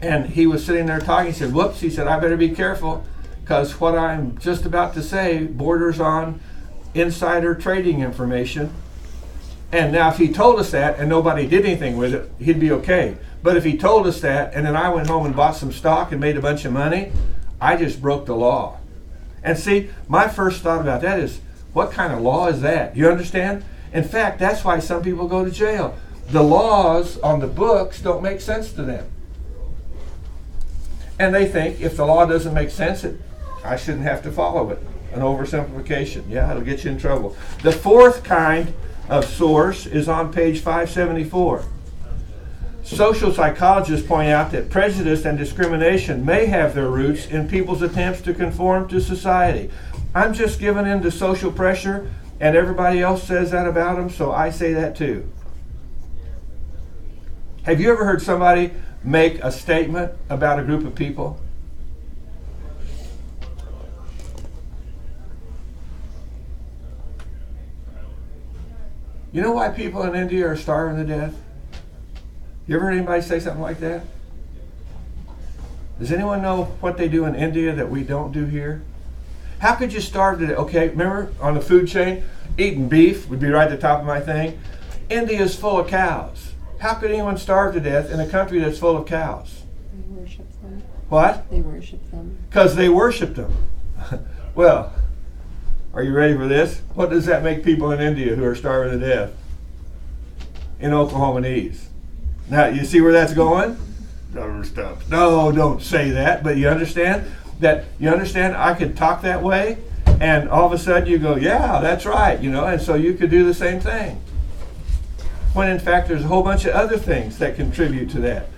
And he was sitting there talking. He said, whoops, he said, I better be careful, because what I'm just about to say borders on insider trading information. And now if he told us that and nobody did anything with it, he'd be okay. But if he told us that and then I went home and bought some stock and made a bunch of money, I just broke the law. And see, my first thought about that is, what kind of law is that? You understand? In fact, that's why some people go to jail. The laws on the books don't make sense to them. And they think if the law doesn't make sense, I shouldn't have to follow it. An oversimplification. Yeah, it'll get you in trouble. The fourth kind of source is on page 574. Social psychologists point out that prejudice and discrimination may have their roots in people's attempts to conform to society. I'm just giving in to social pressure and everybody else says that about them, so I say that too. Have you ever heard somebody make a statement about a group of people? You know why people in India are starving to death? You ever heard anybody say something like that? Does anyone know what they do in India that we don't do here? How could you starve to death? Okay, remember on the food chain, eating beef would be right at the top of my thing. India is full of cows. How could anyone starve to death in a country that's full of cows? They worship them. What? They worship them. Because they worship them. Well, are you ready for this? What does that make people in India who are starving to death? In Oklahomanese. Now, you see where that's going? No, don't say that, but you understand that, I could talk that way, and all of a sudden you go, yeah, that's right, and so you could do the same thing. When in fact there's a whole bunch of other things that contribute to that.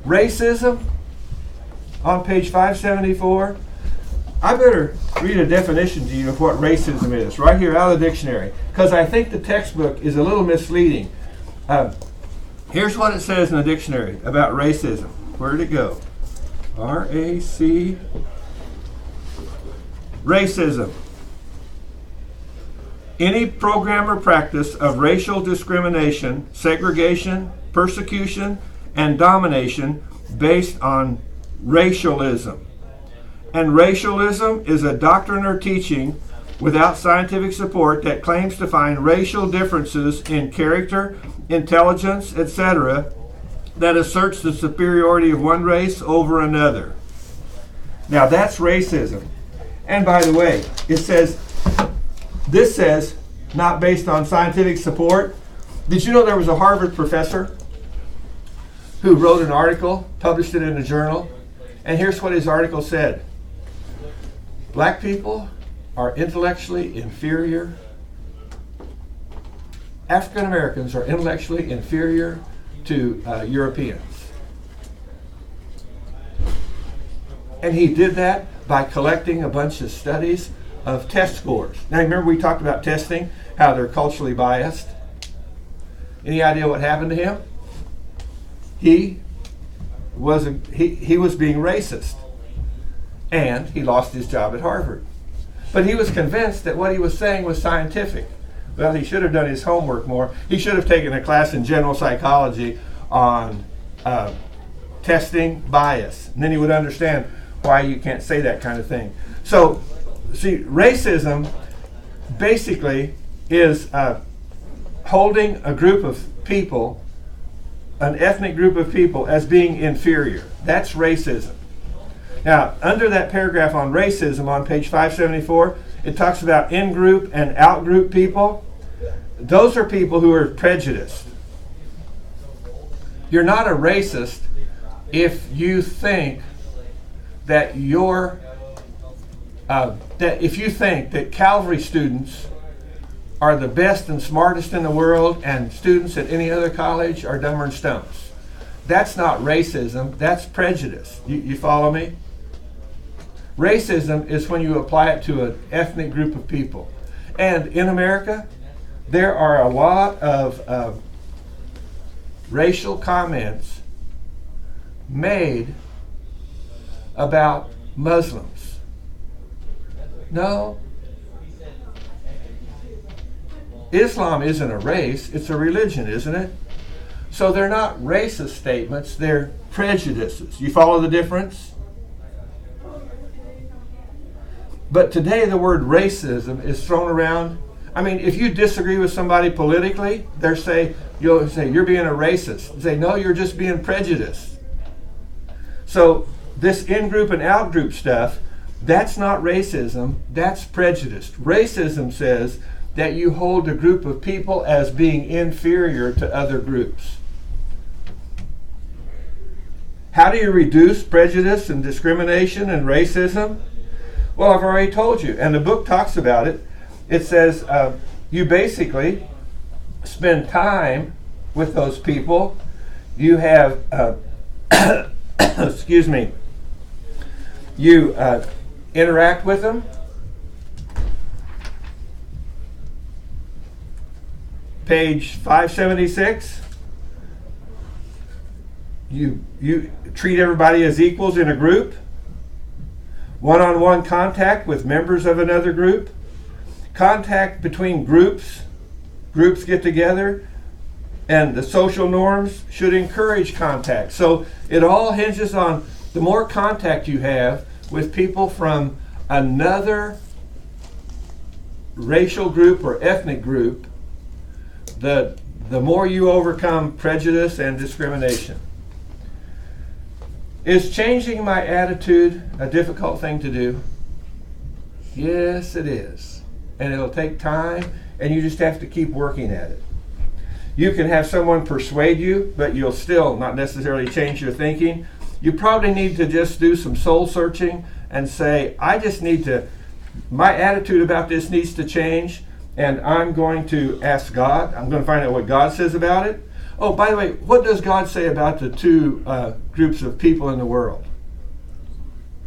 Racism, on page 574, I better read a definition to you of what racism is, right here out of the dictionary, because I think the textbook is a little misleading. Here's what it says in the dictionary about racism. Where did it go? R-A-C. Racism. Any program or practice of racial discrimination, segregation, persecution, and domination based on racialism. And racialism is a doctrine or teaching without scientific support that claims to find racial differences in character, intelligence, etc., that asserts the superiority of one race over another. Now that's racism. And by the way, this says not based on scientific support. Did you know there was a Harvard professor who wrote an article, published it in a journal, and here's what his article said. Black people are intellectually inferior. African Americans are intellectually inferior to Europeans. And he did that by collecting a bunch of studies of test scores. Now remember we talked about testing, how they're culturally biased. Any idea what happened to him? He was being racist, and he lost his job at Harvard. But he was convinced that what he was saying was scientific. Well, he should have done his homework more. He should have taken a class in general psychology on testing bias, and then he would understand why you can't say that kind of thing. So, see, racism basically is holding a group of people, an ethnic group of people, as being inferior. That's racism. Now, under that paragraph on racism on page 574, it talks about in-group and out-group people. Those are people who are prejudiced. You're not a racist if you think that that Calvary students are the best and smartest in the world, and students at any other college are dumber than stumps. That's not racism, that's prejudice. You follow me? Racism is when you apply it to an ethnic group of people. And in America, there are a lot of racial comments made about Muslims. No. Islam isn't a race, it's a religion, isn't it? So they're not racist statements, they're prejudices. You follow the difference? But today the word racism is thrown around. I mean, if you disagree with somebody politically, you'll say, you're being a racist. Say, no, you're just being prejudiced. So this in-group and out-group stuff, that's not racism, that's prejudice. Racism says that you hold a group of people as being inferior to other groups. How do you reduce prejudice and discrimination and racism? Well, I've already told you, and the book talks about it. It says you basically spend time with those people. You have, excuse me, you interact with them. Page 576. You treat everybody as equals in a group. One-on-one contact with members of another group. Contact between groups. Groups get together. And the social norms should encourage contact. So it all hinges on the more contact you have with people from another racial group or ethnic group, the more you overcome prejudice and discrimination. Is changing my attitude a difficult thing to do? Yes, it is. And it'll take time, and you just have to keep working at it. You can have someone persuade you, but you'll still not necessarily change your thinking. You probably need to just do some soul searching and say, my attitude about this needs to change, and I'm going to ask God. I'm going to find out what God says about it. Oh, by the way, what does God say about the two groups of people in the world?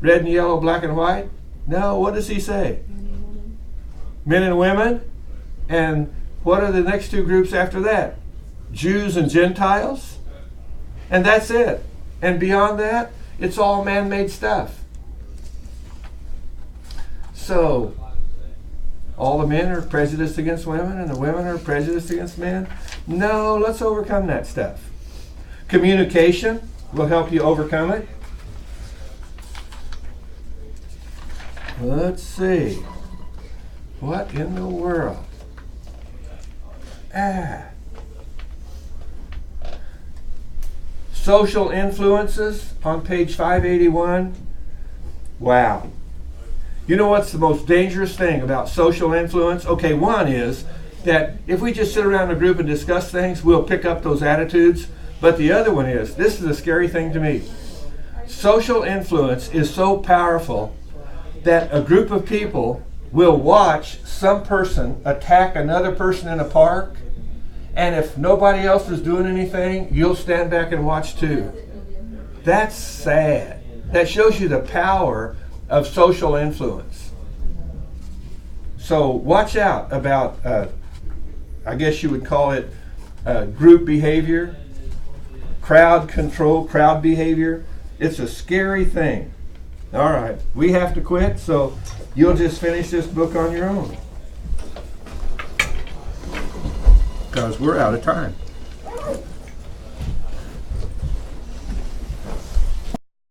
Red and yellow, black and white? No, what does he say? Men and women. And what are the next two groups after that? Jews and Gentiles? And that's it. And beyond that, it's all man-made stuff. So, all the men are prejudiced against women and the women are prejudiced against men? No, let's overcome that stuff. Communication will help you overcome it. Let's see. What in the world? Social influences on page 581. Wow. You know what's the most dangerous thing about social influence? Okay, one is that if we just sit around in a group and discuss things, we'll pick up those attitudes. But the other one is, this is a scary thing to me. Social influence is so powerful that a group of people will watch some person attack another person in a park, and if nobody else is doing anything, you'll stand back and watch too. That's sad. That shows you the power of social influence. So watch out about, I guess you would call it group behavior, crowd control, crowd behavior. It's a scary thing. All right, we have to quit, so you'll just finish this book on your own, because we're out of time.